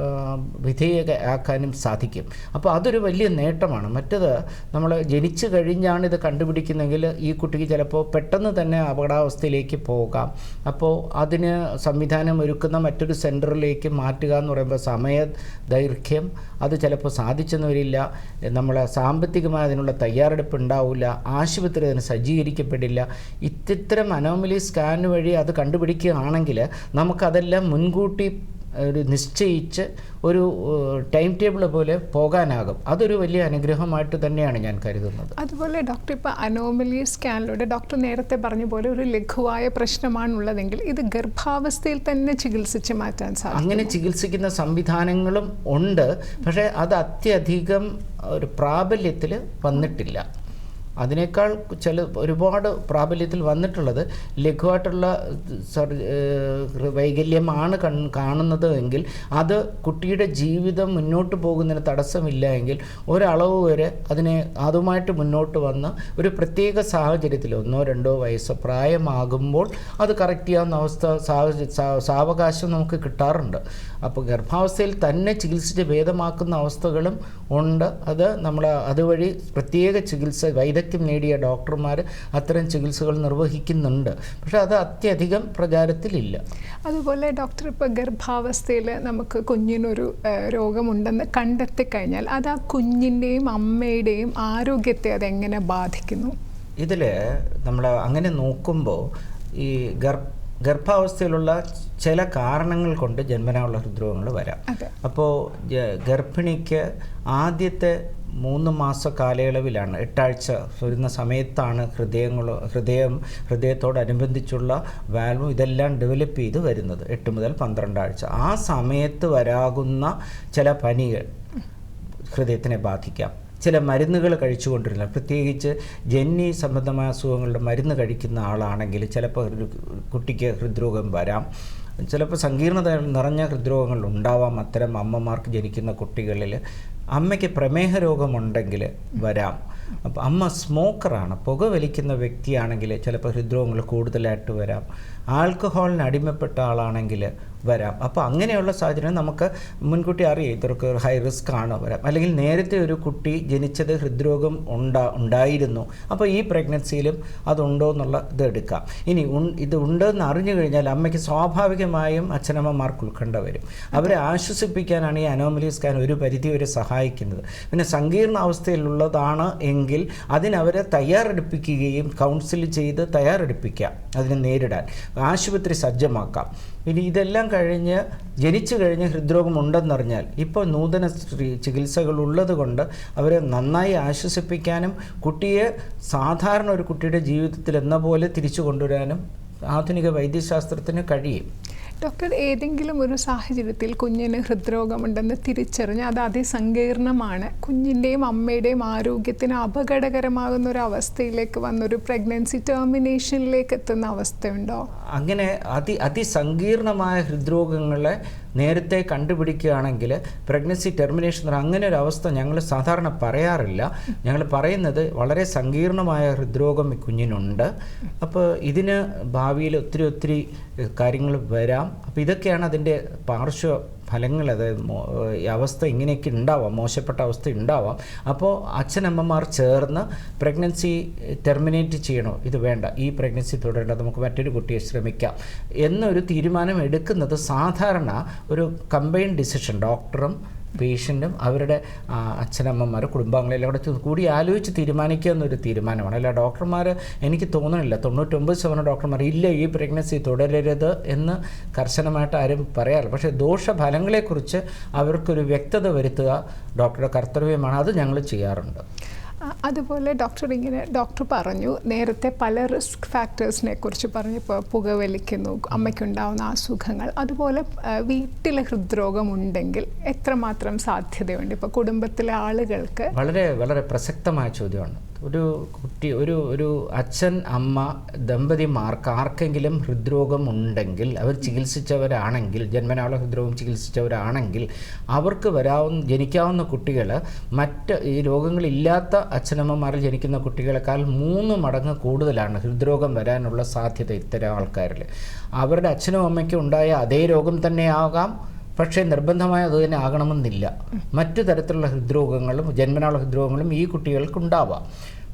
വിധേയമാക്കാനും സാധിക്കും. അപ്പോൾ അതൊരു വലിയ നേട്ടമാണ്. മറ്റത് നമ്മൾ ജനിച്ചു കഴിഞ്ഞാണ് ഇത് കണ്ടുപിടിക്കുന്നതെങ്കിൽ ഈ കുട്ടിക്ക് ചിലപ്പോൾ പെട്ടെന്ന് തന്നെ അപകടാവസ്ഥയിലേക്ക് പോകാം. അപ്പോൾ അതിന് സംവിധാനം ഒരുക്കുന്ന മറ്റൊരു സെൻറ്ററിലേക്ക് മാറ്റുക എന്ന് പറയുമ്പോൾ സമയ ദൈർഘ്യം, അത് ചിലപ്പോൾ സാധിച്ചെന്ന് വരില്ല, നമ്മൾ സാമ്പത്തികമായി അതിനുള്ള തയ്യാറെടുപ്പ് ഉണ്ടാവില്ല, ആശുപത്രി അതിന് സജ്ജീകരിക്കപ്പെടില്ല. ഇത്തരം അനോമലി സ്കാൻ വഴി അത് കണ്ടുപിടിക്കുകയാണെങ്കിൽ നമുക്കതെല്ലാം മുൻകൂട്ടി ഒരു നിശ്ചയിച്ച് ഒരു ടൈം ടേബിൾ പോലെ പോകാനാകും. അതൊരു വലിയ അനുഗ്രഹമായിട്ട് തന്നെയാണ് ഞാൻ കരുതുന്നത്. അതുപോലെ ഡോക്ടർ, ഇപ്പോൾ അനോമലി സ്കാനിലൂടെ ഡോക്ടർ നേരത്തെ പറഞ്ഞ പോലെ ഒരു ലഘുവായ പ്രശ്നമാണുള്ളതെങ്കിൽ ഇത് ഗർഭാവസ്ഥയിൽ തന്നെ ചികിത്സിച്ച് മാറ്റാൻ സാധിക്കും. അങ്ങനെ ചികിത്സിക്കുന്ന സംവിധാനങ്ങളും ഉണ്ട്. പക്ഷേ അത് അത്യധികം ഒരു പ്രാബല്യത്തിൽ വന്നിട്ടില്ല. അതിനേക്കാൾ ഒരുപാട് പ്രാബല്യത്തിൽ വന്നിട്ടുള്ളത് ലഘുവായിട്ടുള്ള വൈകല്യമാണ് കാണുന്നത് എങ്കിൽ അത് കുട്ടിയുടെ ജീവിതം മുന്നോട്ട് പോകുന്നതിന് തടസ്സമില്ല എങ്കിൽ ഒരളവ് വരെ അതുമായിട്ട് മുന്നോട്ട് വന്ന് ഒരു പ്രത്യേക സാഹചര്യത്തിൽ 1-2 വയസ്സ് പ്രായമാകുമ്പോൾ അത് കറക്റ്റ് ചെയ്യാവുന്ന സാവകാശം നമുക്ക് കിട്ടാറുണ്ട്. അപ്പോൾ ഗർഭാവസ്ഥയിൽ തന്നെ ചികിത്സിച്ച് ഭേദമാക്കുന്ന അവസ്ഥകളും ഉണ്ട്. അത് നമ്മൾ അതുവഴി പ്രത്യേക ചികിത്സ വൈദഗ്ധ്യം നേടിയ ഡോക്ടർമാർ അത്തരം ചികിത്സകൾ നിർവഹിക്കുന്നുണ്ട്. പക്ഷെ അത് അത്യധികം പ്രചാരത്തിലില്ല. അതുപോലെ ഡോക്ടർ, ഇപ്പോൾ ഗർഭാവസ്ഥയിൽ നമുക്ക് കുഞ്ഞിനൊരു രോഗമുണ്ടെന്ന് കണ്ടെത്തിക്കഴിഞ്ഞാൽ അത് ആ കുഞ്ഞിൻ്റെയും അമ്മയുടെയും ആരോഗ്യത്തെ അതെങ്ങനെ ബാധിക്കുന്നു? ഇതിൽ നമ്മൾ അങ്ങനെ നോക്കുമ്പോൾ ഈ ഗർഭാവസ്ഥയിലുള്ള ചില കാരണങ്ങൾ കൊണ്ട് ജന്മനായുള്ള ഹൃദ്രോഗങ്ങൾ വരാം. അപ്പോൾ ഗർഭിണിക്ക് ആദ്യത്തെ 3 മാസ കാലയളവിലാണ്, 8 ആഴ്ച വരുന്ന സമയത്താണ് ഹൃദയത്തോടനുബന്ധിച്ചുള്ള വാൽവും ഇതെല്ലാം ഡെവലപ്പ് ചെയ്ത് വരുന്നത്, 8 മുതൽ 12 ആഴ്ച. ആ സമയത്ത് വരാകുന്ന ചില പനികൾ ഹൃദയത്തിനെ ബാധിക്കാം. ചില മരുന്നുകൾ കഴിച്ചുകൊണ്ടിരുന്ന, പ്രത്യേകിച്ച് ജന്നി സംബന്ധമായ അസുഖങ്ങളുടെ മരുന്ന് കഴിക്കുന്ന ആളാണെങ്കിൽ ചിലപ്പോൾ കുട്ടിക്ക് ഹൃദ്രോഗം വരാം. ചിലപ്പോൾ സങ്കീർണത നിറഞ്ഞ ഹൃദ്രോഗങ്ങൾ ഉണ്ടാവാം അത്തരം അമ്മമാർക്ക് ജനിക്കുന്ന കുട്ടികളിൽ. അമ്മയ്ക്ക് പ്രമേഹ രോഗമുണ്ടെങ്കിൽ വരാം. അപ്പോൾ അമ്മ സ്മോക്കറാണ്, പുക വലിക്കുന്ന വ്യക്തിയാണെങ്കിൽ ചിലപ്പോൾ ഹൃദ്രോഗങ്ങൾ കൂടുതലായിട്ട് വരാം. ആൽക്കഹോളിന് അടിമപ്പെട്ട ആളാണെങ്കിൽ വരാം. അപ്പോൾ അങ്ങനെയുള്ള സാഹചര്യം നമുക്ക് മുൻകൂട്ടി അറിയാം ഇവർക്ക് ഹൈ റിസ്ക് ആണ് വരാം. അല്ലെങ്കിൽ നേരത്തെ ഒരു കുട്ടി ജനിച്ചത് ഹൃദ്രോഗം ഉണ്ടായിരുന്നു, അപ്പോൾ ഈ പ്രഗ്നൻസിയിലും അതുണ്ടോ എന്നുള്ള ഇത് എടുക്കാം. ഇനി ഇത് ഉണ്ടെന്ന് അറിഞ്ഞു കഴിഞ്ഞാൽ അമ്മയ്ക്ക് സ്വാഭാവികമായും അച്ഛനമ്മമാർക്ക് ഉത്കണ്ഠ വരും. അവരെ ആശ്വസിപ്പിക്കാനാണ് ഈ അനോമലി സ്കാൻ ഒരു പരിധി വരെ സഹായിക്കുന്നത്. പിന്നെ സങ്കീർണ അവസ്ഥയിലുള്ളതാണ് എങ്കിൽ അതിനവരെ തയ്യാറെടുപ്പിക്കുകയും കൗൺസിൽ ചെയ്ത് തയ്യാറെടുപ്പിക്കാം, അതിനെ നേരിടാൻ ആശുപത്രി സജ്ജമാക്കാം. ഇനി ഇതെല്ലാം ജനിച്ചു കഴിഞ്ഞ് ഹൃദ്രോഗം ഉണ്ടെന്നറിഞ്ഞാൽ ഇപ്പോൾ നൂതന ചികിത്സകൾ ഉള്ളത് കൊണ്ട് അവരെ നന്നായി ആശ്വസിപ്പിക്കാനും കുട്ടിയെ സാധാരണ ഒരു കുട്ടിയുടെ ജീവിതത്തിൽ എന്ന പോലെ തിരിച്ചു കൊണ്ടുവരാനും ആധുനിക വൈദ്യശാസ്ത്രത്തിന് കഴിയും. ഡോക്ടർ, ഏതെങ്കിലും ഒരു സാഹചര്യത്തിൽ കുഞ്ഞിന് ഹൃദ്രോഗമുണ്ടെന്ന് തിരിച്ചറിഞ്ഞ് അത് അതിസങ്കീർണമാണ്, കുഞ്ഞിൻ്റെയും അമ്മയുടെയും ആരോഗ്യത്തിന് അപകടകരമാകുന്ന ഒരു അവസ്ഥയിലേക്ക് വന്നൊരു പ്രഗ്നൻസി ടെർമിനേഷനിലേക്ക് എത്തുന്ന അവസ്ഥയുണ്ടോ? അങ്ങനെ അതിസങ്കീർണമായ ഹൃദ്രോഗങ്ങളെ നേരത്തെ കണ്ടുപിടിക്കുകയാണെങ്കിൽ പ്രഗ്നൻസി ടെർമിനേഷൻ അങ്ങനെ ഒരു അവസ്ഥ ഞങ്ങൾ സാധാരണ പറയാറില്ല. ഞങ്ങൾ പറയുന്നത് വളരെ സങ്കീർണമായ ഹൃദ്രോഗം കുഞ്ഞിനുണ്ട്, അപ്പോൾ ഇതിന് ഭാവിയിൽ ഒത്തിരി കാര്യങ്ങൾ വരാം. അപ്പോൾ ഇതൊക്കെയാണ് അതിൻ്റെ പാർശ്വ ഫലങ്ങൾ. അതായത് ഈ അവസ്ഥ ഇങ്ങനെയൊക്കെ ഉണ്ടാവാം, മോശപ്പെട്ട അവസ്ഥ ഉണ്ടാവാം. അപ്പോൾ അച്ഛനമ്മമാർ ചേർന്ന് പ്രഗ്നൻസി ടെർമിനേറ്റ് ചെയ്യണോ, ഇത് വേണ്ട, ഈ പ്രഗ്നൻസി തുടരേണ്ട, നമുക്ക് മറ്റൊരു കുട്ടിയെ ശ്രമിക്കാം എന്നൊരു തീരുമാനം എടുക്കുന്നത് സാധാരണ ഒരു കമ്പൈൻഡ് ഡിസിഷൻ, ഡോക്ടറും പേഷ്യൻറ്റും അവരുടെ അച്ഛനമ്മമാർ കുടുംബാംഗങ്ങളെല്ലാം കൂടി ആലോചിച്ച് തീരുമാനിക്കുക എന്നൊരു തീരുമാനമാണ്. അല്ല ഡോക്ടർമാർ, എനിക്ക് തോന്നുന്നില്ല 99% ഡോക്ടർമാർ ഇല്ല ഈ പ്രഗ്നൻസി തുടരരുത് എന്ന് കർശനമായിട്ട് ആരും പറയാറില്ല. പക്ഷേ ദോഷഫലങ്ങളെക്കുറിച്ച് അവർക്കൊരു വ്യക്തത വരുത്തുക ഡോക്ടറുടെ കർത്തവ്യമാണ്, അത് ഞങ്ങൾ ചെയ്യാറുണ്ട്. അതുപോലെ ഡോക്ടർ പറഞ്ഞു നേരത്തെ പല റിസ്ക് ഫാക്ടേഴ്സിനെ കുറിച്ച് പറഞ്ഞു. ഇപ്പോൾ പുകവലിക്കുന്നു, അമ്മയ്ക്കുണ്ടാവുന്ന അസുഖങ്ങൾ, അതുപോലെ വീട്ടിലെ ഹൃദ്രോഗം ഉണ്ടെങ്കിൽ എത്രമാത്രം സാധ്യതയുണ്ട്? ഇപ്പോൾ കുടുംബത്തിലെ ആളുകൾക്ക് വളരെ വളരെ പ്രസക്തമായ ചോദ്യമാണ്. ഒരു അച്ഛൻ അമ്മ ദമ്പതിമാർക്ക് ആർക്കെങ്കിലും ഹൃദ്രോഗം ഉണ്ടെങ്കിൽ, അവർ ചികിത്സിച്ചവരാണെങ്കിൽ, ജന്മനാള ഹൃദ്രോഗം ചികിത്സിച്ചവരാണെങ്കിൽ, അവർക്ക് ജനിക്കാവുന്ന കുട്ടികൾ മറ്റ് ഈ രോഗങ്ങളില്ലാത്ത അച്ഛനമ്മമാരിൽ ജനിക്കുന്ന കുട്ടികളെക്കാൾ 3 മടങ്ങ് കൂടുതലാണ് ഹൃദ്രോഗം വരാനുള്ള സാധ്യത ഇത്തരം ആൾക്കാരിൽ. അവരുടെ അച്ഛനും അമ്മയ്ക്കും ഉണ്ടായ അതേ രോഗം തന്നെയാകാം, പക്ഷേ നിർബന്ധമായി അത് തന്നെ ആകണമെന്നില്ല. മറ്റു തരത്തിലുള്ള ഹൃദ്രോഗങ്ങളും ജന്മനാള ഹൃദ്രോഗങ്ങളും ഈ കുട്ടികൾക്കുണ്ടാവാം.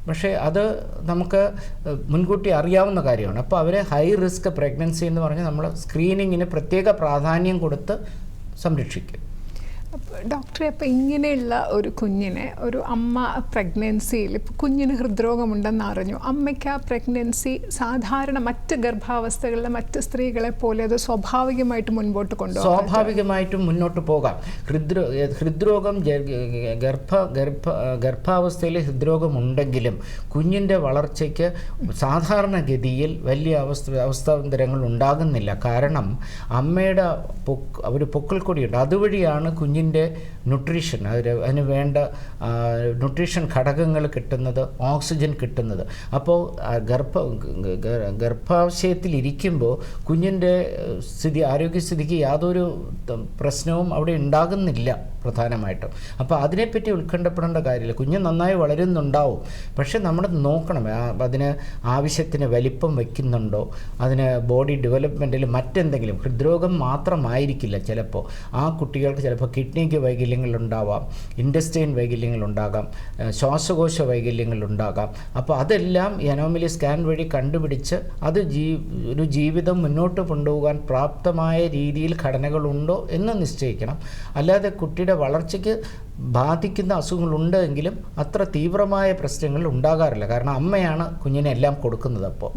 പക്ഷേ അത് നമുക്ക് മുൻകൂട്ടി അറിയാവുന്ന കാര്യമാണ്. അപ്പോൾ അവരെ ഹൈ റിസ്ക് പ്രഗ്നൻസി എന്ന് പറഞ്ഞ് നമ്മൾ സ്ക്രീനിങ്ങിന് പ്രത്യേക പ്രാധാന്യം കൊടുത്ത് സംരക്ഷിക്കും. ഡോക്ടറെ, അപ്പോൾ ഇങ്ങനെയുള്ള ഒരു കുഞ്ഞിനെ, ഒരു അമ്മ പ്രഗ്നൻസിയിൽ ഇപ്പോൾ കുഞ്ഞിന് ഹൃദ്രോഗമുണ്ടെന്ന് അറിഞ്ഞു, അമ്മയ്ക്ക് ആ പ്രഗ്നൻസി സാധാരണ മറ്റ് ഗർഭാവസ്ഥകളിലെ മറ്റ് സ്ത്രീകളെ പോലെ അത് സ്വാഭാവികമായിട്ട് മുൻപോട്ട് കൊണ്ടുപോകാം? സ്വാഭാവികമായിട്ടും മുന്നോട്ട് പോകാം. ഹൃദ്രോഗം ഗർഭാവസ്ഥയിൽ ഹൃദ്രോഗമുണ്ടെങ്കിലും കുഞ്ഞിൻ്റെ വളർച്ചയ്ക്ക് സാധാരണഗതിയിൽ വലിയ അവസ്ഥാന്തരങ്ങൾ ഉണ്ടാകുന്നില്ല. കാരണം അമ്മയുടെ ഒരു പൊക്കിൾ കൊടിയുണ്ട്, അതുവഴിയാണ് കുഞ്ഞിൻ്റെ ന്യൂട്രീഷൻ, അതിന് വേണ്ട ന്യൂട്രീഷൻ ഘടകങ്ങൾ കിട്ടുന്നത്, ഓക്സിജൻ കിട്ടുന്നത്. അപ്പോൾ ഗർഭാശയത്തിലിരിക്കുമ്പോൾ കുഞ്ഞിൻ്റെ ആരോഗ്യസ്ഥിതിക്ക് യാതൊരു പ്രശ്നവും അവിടെ ഉണ്ടാകുന്നില്ല പ്രധാനമായിട്ടും. അപ്പോൾ അതിനെപ്പറ്റി ഉത്കണ്ഠപ്പെടേണ്ട കാര്യമില്ല. കുഞ്ഞ് നന്നായി വളരുന്നുണ്ടാവും, പക്ഷെ നമ്മൾ നോക്കണം അതിന് ആവശ്യത്തിന് വലിപ്പം വയ്ക്കുന്നുണ്ടോ, അതിന് ബോഡി ഡെവലപ്മെൻറ്റിൽ മറ്റെന്തെങ്കിലും. ഹൃദ്രോഗം മാത്രമായിരിക്കില്ല ചിലപ്പോൾ. ആ കുട്ടികൾക്ക് ചിലപ്പോൾ കിഡ്നിക്ക് വൈകല്യങ്ങളുണ്ടാവാം, ഇൻഡസ്റ്റൈൻ വൈകല്യങ്ങളുണ്ടാകാം, ശ്വാസകോശ വൈകല്യങ്ങളുണ്ടാകാം. അപ്പോൾ അതെല്ലാം അനോമലി സ്കാൻ വഴി കണ്ടുപിടിച്ച് അത് ഒരു ജീവിതം മുന്നോട്ട് കൊണ്ടുപോകാൻ പ്രാപ്തമായ രീതിയിൽ ഘടനകളുണ്ടോ എന്ന് നിശ്ചയിക്കണം. അല്ലാതെ കുട്ടിയുടെ വളർച്ചയ്ക്ക് ബാധിക്കുന്ന അസുഖങ്ങളുണ്ട് എങ്കിലും അത്ര തീവ്രമായ പ്രശ്നങ്ങൾ ഉണ്ടാകാറില്ല. കാരണം അമ്മയാണ് കുഞ്ഞിനെ എല്ലാം കൊടുക്കുന്നത്. അപ്പോൾ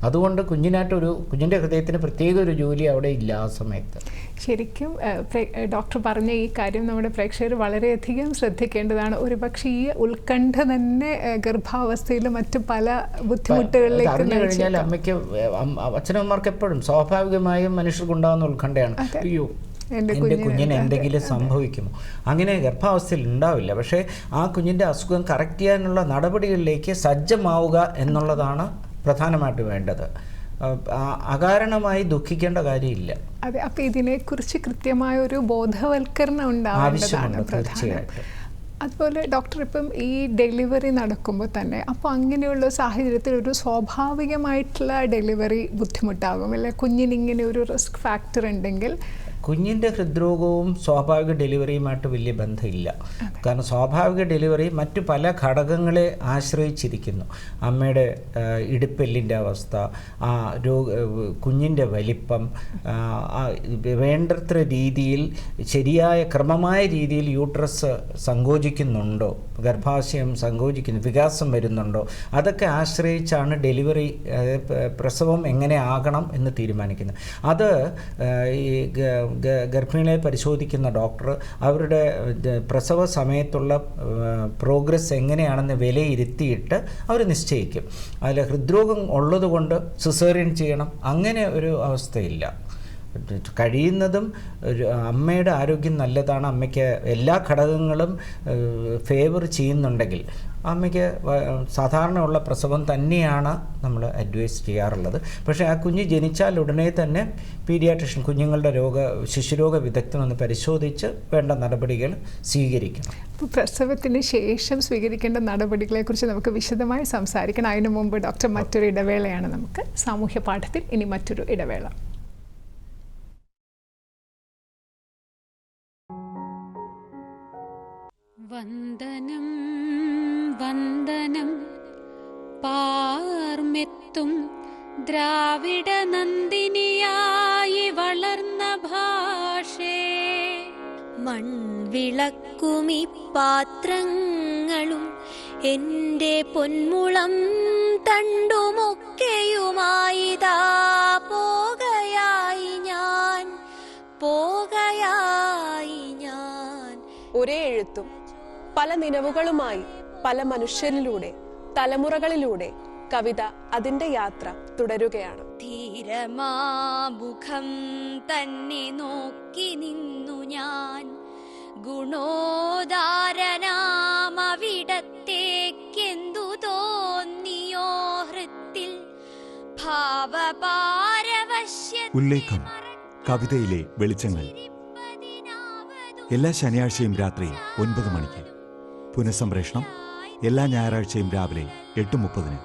അതുകൊണ്ട് കുഞ്ഞിൻ്റെ ഹൃദയത്തിന് പ്രത്യേക ഒരു ജോലി അവിടെ ഇല്ല ആ സമയത്ത്. ശരിക്കും ഡോക്ടർ പറഞ്ഞ ഈ കാര്യം നമ്മുടെ പ്രേക്ഷകർ വളരെയധികം ശ്രദ്ധിക്കേണ്ടതാണ്. ഒരുപക്ഷെ ഈ ഉത്കണ്ഠ തന്നെ ഗർഭാവസ്ഥയിൽ മറ്റു പല ബുദ്ധിമുട്ടുകളിലേക്ക് അറിഞ്ഞു കഴിഞ്ഞാൽ അച്ഛനമ്മമാർക്ക് എപ്പോഴും സ്വാഭാവികമായും മനുഷ്യർക്കുണ്ടാകുന്ന ഉത്കണ്ഠയാണ്. അയ്യോ, എൻ്റെ കുഞ്ഞിന് എന്തെങ്കിലും സംഭവിക്കുമോ? അങ്ങനെ ഗർഭാവസ്ഥയിൽ ഉണ്ടാവില്ല. പക്ഷേ ആ കുഞ്ഞിൻ്റെ അസുഖം കറക്റ്റ് ചെയ്യാനുള്ള നടപടികളിലേക്ക് സജ്ജമാവുക എന്നുള്ളതാണ് പ്രധാനമായിട്ട് വേണ്ടത്. അകാരണമായി ദുഃഖിക്കേണ്ട കാര്യമില്ല. അതെ, അപ്പോൾ ഇതിനെക്കുറിച്ച് കൃത്യമായ ഒരു ബോധവൽക്കരണം ഉണ്ടാവേണ്ടതാണ് പ്രധാനം. അതുപോലെ ഡോക്ടർ, ഇപ്പം ഈ ഡെലിവറി നടക്കുമ്പോൾ തന്നെ അപ്പോൾ അങ്ങനെയുള്ള സാഹചര്യത്തിൽ ഒരു സ്വാഭാവികമായിട്ടുള്ള ഡെലിവറി ബുദ്ധിമുട്ടാകും അല്ലെ? കുഞ്ഞിനിങ്ങനെ ഒരു റിസ്ക് ഫാക്ടർ ഉണ്ടെങ്കിൽ കുഞ്ഞിൻ്റെ ഹൃദ്രോഗവും സ്വാഭാവിക ഡെലിവറിയുമായിട്ട് വലിയ ബന്ധമില്ല. കാരണം സ്വാഭാവിക ഡെലിവറി മറ്റു പല ഘടകങ്ങളെ ആശ്രയിച്ചിരിക്കുന്നു. അമ്മയുടെ ഇടുപ്പെല്ലിൻ്റെ അവസ്ഥ, കുഞ്ഞിൻ്റെ വലിപ്പം, വേണ്ടത്ര രീതിയിൽ ശരിയായ ക്രമമായ രീതിയിൽ യൂട്രസ് സങ്കോചിക്കുന്നുണ്ടോ, ഗർഭാശയം സങ്കോചിക്കുന്നു, വികാസം വരുന്നുണ്ടോ, അതൊക്കെ ആശ്രയിച്ചാണ് ഡെലിവറി, പ്രസവം എങ്ങനെ ആകണം എന്ന് തീരുമാനിക്കുന്നത്. അത് ഈ ഗർഭിണികളെ പരിശോധിക്കുന്ന ഡോക്ടർ അവരുടെ പ്രസവ സമയത്തുള്ള പ്രോഗ്രസ് എങ്ങനെയാണെന്ന് വിലയിരുത്തിയിട്ട് അവർ നിശ്ചയിക്കും. അതിൽ ഹൃദ്രോഗം ഉള്ളതുകൊണ്ട് സിസേറിയൻ ചെയ്യണം അങ്ങനെ ഒരു അവസ്ഥയില്ല. കഴിയുന്നതും അമ്മയുടെ ആരോഗ്യം നല്ലതാണ്, അമ്മയ്ക്ക് എല്ലാ ഘടകങ്ങളും ഫേവർ ചെയ്യുന്നുണ്ടെങ്കിൽ അമ്മയ്ക്ക് സാധാരണയുള്ള പ്രസവം തന്നെയാണ് നമ്മൾ അഡ്വൈസ് ചെയ്യാറുള്ളത്. പക്ഷേ ആ കുഞ്ഞ് ജനിച്ചാൽ ഉടനെ തന്നെ പീഡിയാട്രിഷ്യൻ, കുഞ്ഞുങ്ങളുടെ ശിശുരോഗ വിദഗ്ധനൊന്ന് പരിശോധിച്ച് വേണ്ട നടപടികൾ സ്വീകരിക്കണം. ഇപ്പോൾ പ്രസവത്തിന് ശേഷം സ്വീകരിക്കേണ്ട നടപടികളെക്കുറിച്ച് നമുക്ക് വിശദമായി സംസാരിക്കണം. അതിനു മുമ്പ് ഡോക്ടർ മറ്റൊരു ഇടവേളയാണ്. നമുക്ക് സാമൂഹ്യ പാഠത്തിൽ ഇനി മറ്റൊരു ഇടവേള. വന്ദനം വന്ദനം പാർമെത്തും ദ്രാവിഡ നന്ദിനിയായി വളർന്ന ഭാഷേ, മൺവിളക്കുമി പാത്രങ്ങളും എൻ്റെ പൊന്മുളം തണ്ടുമൊക്കെയുമായിതാ പോകയായി ഞാൻ. ഒരേ എഴുത്തും പല നിലവുകളുമായി പല മനുഷ്യരിലൂടെ, തലമുറകളിലൂടെ കവിത അതിന്റെ യാത്ര തുടരുകയാണ്. ധീരമാമുഖം തന്നെ നോക്കി നിന്നു ഞാൻ, ഗുണോദാരനാമവിടത്തേക്കെന്തു തോന്നിയോ ഹൃത്തിൽ ഭാവപാരവശ്യ. ഉല്ലേഖം, കവിതയിലെ വെളിച്ചങ്ങൾ. എല്ലാ ശനിയാഴ്ചയും രാത്രി 9 മണിക്ക്. പുനഃസംപ്രേഷണം എല്ലാ ഞായറാഴ്ചയും രാവിലെ 8:30.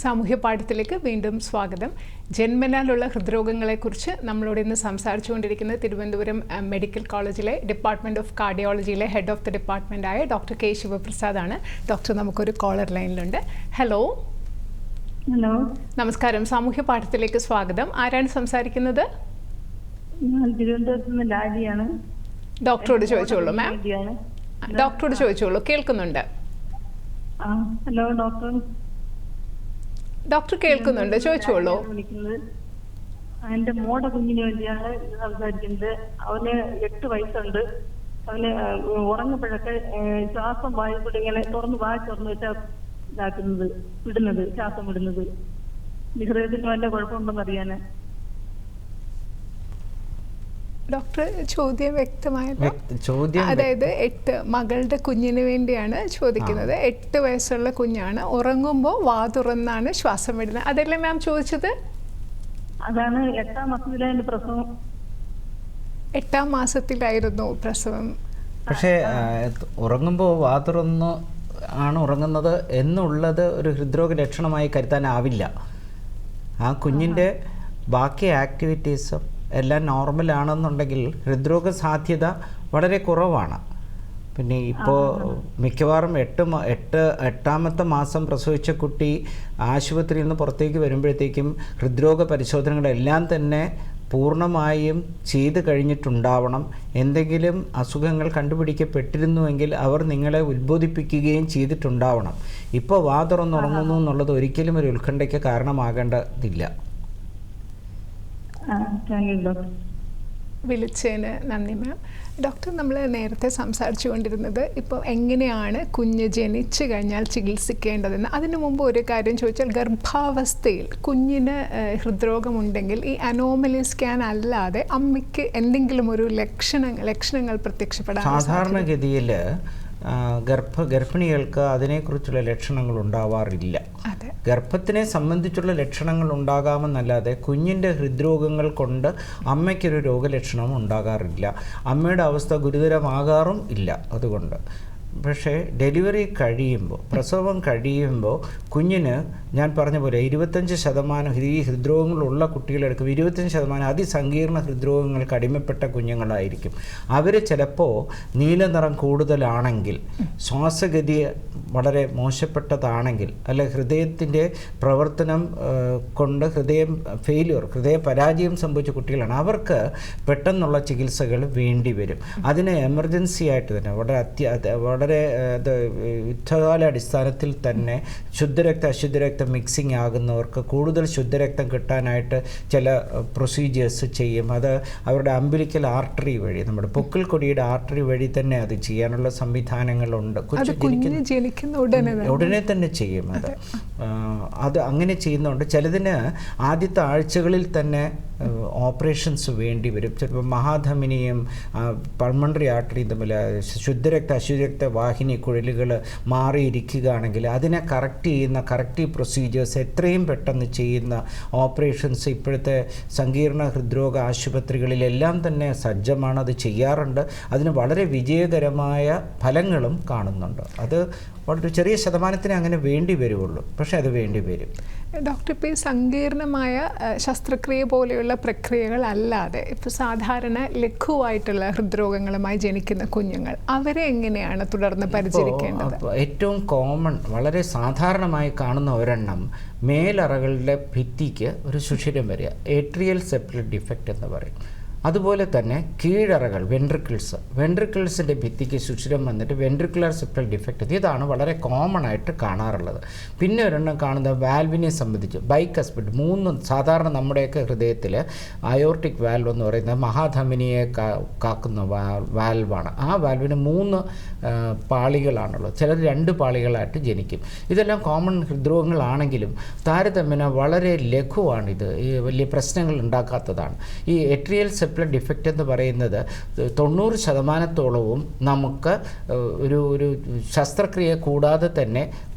സാമൂഹ്യ പാഠത്തിലേക്ക് വീണ്ടും സ്വാഗതം. ജന്മനാലുള്ള ഹൃദ്രോഗങ്ങളെക്കുറിച്ച് നമ്മളോട് ഇന്ന് സംസാരിച്ചുകൊണ്ടിരിക്കുന്നത് തിരുവനന്തപുരം മെഡിക്കൽ കോളേജിലെ ഡിപ്പാർട്ട്മെൻറ്റ് ഓഫ് കാർഡിയോളജിയിലെ ഹെഡ് ഓഫ് ദി ഡിപ്പാർട്ട്മെൻറ്റായ ഡോക്ടർ കെ ശിവപ്രസാദാണ്. ഡോക്ടർ, നമുക്കൊരു കോളർ ലൈനിലുണ്ട്. ഹലോ. ഹലോ, നമസ്കാരം. സാമൂഹ്യ പാഠത്തിലേക്ക് സ്വാഗതം. ആരാണ് സംസാരിക്കുന്നത്? ഞാൻ തിരുവനന്തപുരത്ത് നിന്ന് ലാലിയാണ്. ഡോക്ടറോട് ചോദിച്ചോളൂ മാം. ഡോക്ടറോട് ചോദിച്ചോളൂ, കേൾക്കുന്നുണ്ട്. Hello doctor. ഡോക്ടർ കേൾക്കുന്നുണ്ട്, ചോദിച്ചോളൂ. വിളിക്കുന്നത് എന്റെ മോടെ കുഞ്ഞിന് വേണ്ടിയാണ് സംസാരിക്കുന്നത്. അവന് 8 വയസ്സുണ്ട്. അവന് ഉറങ്ങുമ്പോഴൊക്കെ ശ്വാസം വായിക്കൂടെ ഇങ്ങനെ തുറന്ന് വെച്ചാ ഇതാക്കുന്നത്, വിടുന്നത്, ശ്വാസം വിടുന്നത്. ഹൃദയത്തിന് വല്ല കുഴപ്പമുണ്ടെന്ന് അറിയാന്. ഡോക്ടർ, ചോദ്യം വ്യക്തമായല്ലോ. അതായത് മകളുടെ കുഞ്ഞിന് വേണ്ടിയാണ് ചോദിക്കുന്നത്. 8 വയസ്സുള്ള കുഞ്ഞാണ്. ഉറങ്ങുമ്പോൾ വാ തുറന്നാണ് ശ്വാസം വിടുന്നത്. അതല്ലേ മാം ചോദിച്ചത്? അതാണ് 8ാം മാസത്തിലായിരുന്നു പ്രസവം. 8ാം മാസത്തിലായിരുന്നു പ്രസവം. പക്ഷേ ഉറങ്ങുമ്പോൾ വാ തുറന്ന് ആണ് ഉറങ്ങുന്നത് എന്നുള്ളത് ഒരു ഹൃദ്രോഗ ലക്ഷണമായി കരുതാനാവില്ല. ആ കുഞ്ഞിൻ്റെ ബാക്കി ആക്ടിവിറ്റീസും എല്ലാം നോർമലാണെന്നുണ്ടെങ്കിൽ ഹൃദ്രോഗ സാധ്യത വളരെ കുറവാണ്. പിന്നെ ഇപ്പോൾ മിക്കവാറും 8ാമത്തെ മാസം പ്രസവിച്ച കുട്ടി ആശുപത്രിയിൽ നിന്ന് പുറത്തേക്ക് വരുമ്പോഴത്തേക്കും ഹൃദ്രോഗ പരിശോധനകളെല്ലാം തന്നെ പൂർണ്ണമായും ചെയ്ത് കഴിഞ്ഞിട്ടുണ്ടാവണം. എന്തെങ്കിലും അസുഖങ്ങൾ കണ്ടുപിടിക്കപ്പെട്ടിരുന്നുവെങ്കിൽ അവർ നിങ്ങളെ ഉത്ബോധിപ്പിക്കുകയും ചെയ്തിട്ടുണ്ടാവണം. ഇപ്പോൾ വാ തുറന്നുറങ്ങുന്നു എന്നുള്ളത് ഒരിക്കലും ഒരു ഉത്കണ്ഠയ്ക്ക് കാരണമാകേണ്ടതില്ല. വിളിച്ചതിന് നന്ദി മാം. ഡോക്ടർ, നമ്മൾ നേരത്തെ സംസാരിച്ചു കൊണ്ടിരുന്നത് ഇപ്പോൾ എങ്ങനെയാണ് കുഞ്ഞ് ജനിച്ചു കഴിഞ്ഞാൽ ചികിത്സിക്കേണ്ടതെന്ന്. അതിനു മുമ്പ് ഒരു കാര്യം ചോദിച്ചാൽ, ഗർഭാവസ്ഥയിൽ കുഞ്ഞിന് ഹൃദ്രോഗമുണ്ടെങ്കിൽ ഈ അനോമലി സ്കാൻ അല്ലാതെ അമ്മയ്ക്ക് എന്തെങ്കിലും ഒരു ലക്ഷണങ്ങൾ പ്രത്യക്ഷപ്പെടാൻ സാധാരണഗതിയിൽ ഗർഭിണികൾക്ക് അതിനെക്കുറിച്ചുള്ള ലക്ഷണങ്ങൾ ഉണ്ടാവാറില്ല. ഗർഭത്തിനെ സംബന്ധിച്ചുള്ള ലക്ഷണങ്ങൾ ഉണ്ടാകാമെന്നല്ലാതെ കുഞ്ഞിൻ്റെ ഹൃദ്രോഗങ്ങൾ കൊണ്ട് അമ്മയ്ക്കൊരു രോഗലക്ഷണവും ഉണ്ടാകാറില്ല. അമ്മയുടെ അവസ്ഥ ഗുരുതരമാകാറും ഇല്ല. അതുകൊണ്ട് പക്ഷേ ഡെലിവറി കഴിയുമ്പോൾ, പ്രസവം കഴിയുമ്പോൾ കുഞ്ഞിന് ഞാൻ പറഞ്ഞ പോലെ 25% ഈ ഹൃദ്രോഗങ്ങളുള്ള കുട്ടികളെടുക്കും 25% അതിസങ്കീർണ ഹൃദ്രോഗങ്ങൾക്ക് അടിമപ്പെട്ട കുഞ്ഞുങ്ങളായിരിക്കും. അവർ ചിലപ്പോൾ നീലനിറം കൂടുതലാണെങ്കിൽ, ശ്വാസഗതി വളരെ മോശപ്പെട്ടതാണെങ്കിൽ, അല്ലെ ഹൃദയത്തിൻ്റെ പ്രവർത്തനം കൊണ്ട് ഹൃദയ പരാജയം സംഭവിച്ച കുട്ടികളാണ്. അവർക്ക് പെട്ടെന്നുള്ള ചികിത്സകൾ വേണ്ടി വരും. അതിന് എമർജൻസി ആയിട്ട് തന്നെ വളരെ യുദ്ധകാല അടിസ്ഥാനത്തിൽ തന്നെ ശുദ്ധരക്തം അശുദ്ധരക്തം മിക്സിങ് ആകുന്നവർക്ക് കൂടുതൽ ശുദ്ധരക്തം കിട്ടാനായിട്ട് ചില പ്രൊസീജിയേഴ്സ് ചെയ്യും. അത് അവരുടെ അംബിലിക്കൽ ആർട്ടറി വഴി, നമ്മുടെ പൊക്കിൾ കൊടിയുടെ ആർട്ടറി വഴി തന്നെ അത് ചെയ്യാനുള്ള സംവിധാനങ്ങളുണ്ട്. ഉടനെ തന്നെ ചെയ്യും. അത് അങ്ങനെ ചെയ്യുന്നതുകൊണ്ട് ചിലതിന് ആദ്യത്തെ ആഴ്ചകളിൽ തന്നെ ഓപ്പറേഷൻസ് വേണ്ടി വരും. ചിലപ്പോൾ മഹാധമനിയും പൾമണറി ആർട്ടറിയും തമ്മിൽ ശുദ്ധരക്ത അശുദ്ധരക്ത വാഹിനി കുഴലുകൾ മാറിയിരിക്കുകയാണെങ്കിൽ അതിനെ കറക്റ്റീവ് പ്രൊസീജിയേഴ്സ് എത്രയും പെട്ടെന്ന് ചെയ്യുന്ന ഓപ്പറേഷൻസ് ഇപ്പോഴത്തെ സങ്കീർണ ഹൃദ്രോഗ ആശുപത്രികളിലെല്ലാം തന്നെ സജ്ജമാണ്. അത് ചെയ്യാറുണ്ട്. അതിന് വളരെ വിജയകരമായ ഫലങ്ങളും കാണുന്നുണ്ട്. അത് വളരെ ചെറിയ ശതമാനത്തിന് അങ്ങനെ വേണ്ടി വരുള്ളൂ, പക്ഷെ അത് വേണ്ടി വരും. ഡോക്ടർ, ഇപ്പോൾ ഈ സങ്കീർണമായ ശസ്ത്രക്രിയ പോലെയുള്ള പ്രക്രിയകൾ അല്ലാതെ ഇപ്പോൾ സാധാരണ ലഘുവായിട്ടുള്ള ഹൃദ്രോഗങ്ങളുമായി ജനിക്കുന്ന കുഞ്ഞുങ്ങൾ, അവരെ എങ്ങനെയാണ് തുടർന്ന് പരിചരിക്കേണ്ടത്? ഏറ്റവും കോമൺ, വളരെ സാധാരണമായി കാണുന്ന ഒരെണ്ണം മേലറകളുടെ ഭിത്തിക്ക് ഒരു സുഷിരം വരിക, ഏട്രിയൽ സെപ്റ്റൽ ഡിഫക്റ്റ് എന്ന് പറയും. അതുപോലെ തന്നെ കീഴറകൾ വെൻട്രിക്കിൾസിൻ്റെ ഭിത്തിക്ക് സുഷിരം വന്നിട്ട് വെൻട്രിക്കുലർ സെപ്റ്റൽ ഡിഫക്റ്റ്, ഇതാണ് വളരെ കോമൺ ആയിട്ട് കാണാറുള്ളത്. പിന്നെ ഒരെണ്ണം കാണുന്ന വാൽവിനെ സംബന്ധിച്ച് ബൈകസ്പിഡ്, 3 സാധാരണ നമ്മുടെയൊക്കെ ഹൃദയത്തിൽ അയോർട്ടിക് വാൽവ് എന്ന് പറയുന്നത് മഹാധമനിയെ കാക്കുന്ന വാൽവാണ്. ആ വാൽവിന് 3 പാളികളാണുള്ളത്, ചിലർ 2 പാളികളായിട്ട് ജനിക്കും. ഇതെല്ലാം കോമൺ ഹൃദ്രോഗങ്ങളാണെങ്കിലും താരതമ്യേന വളരെ ലഘുവാണിത്, ഈ വലിയ പ്രശ്നങ്ങൾ ഉണ്ടാക്കാത്തതാണ്. ഈ എട്രിയൽ സെപ്റ്റൽ ഡിഫക്റ്റ് എന്ന് പറയുന്നത് 90% നമുക്ക് ഒരു ശസ്ത്രക്രിയ കൂടാതെ തന്നെ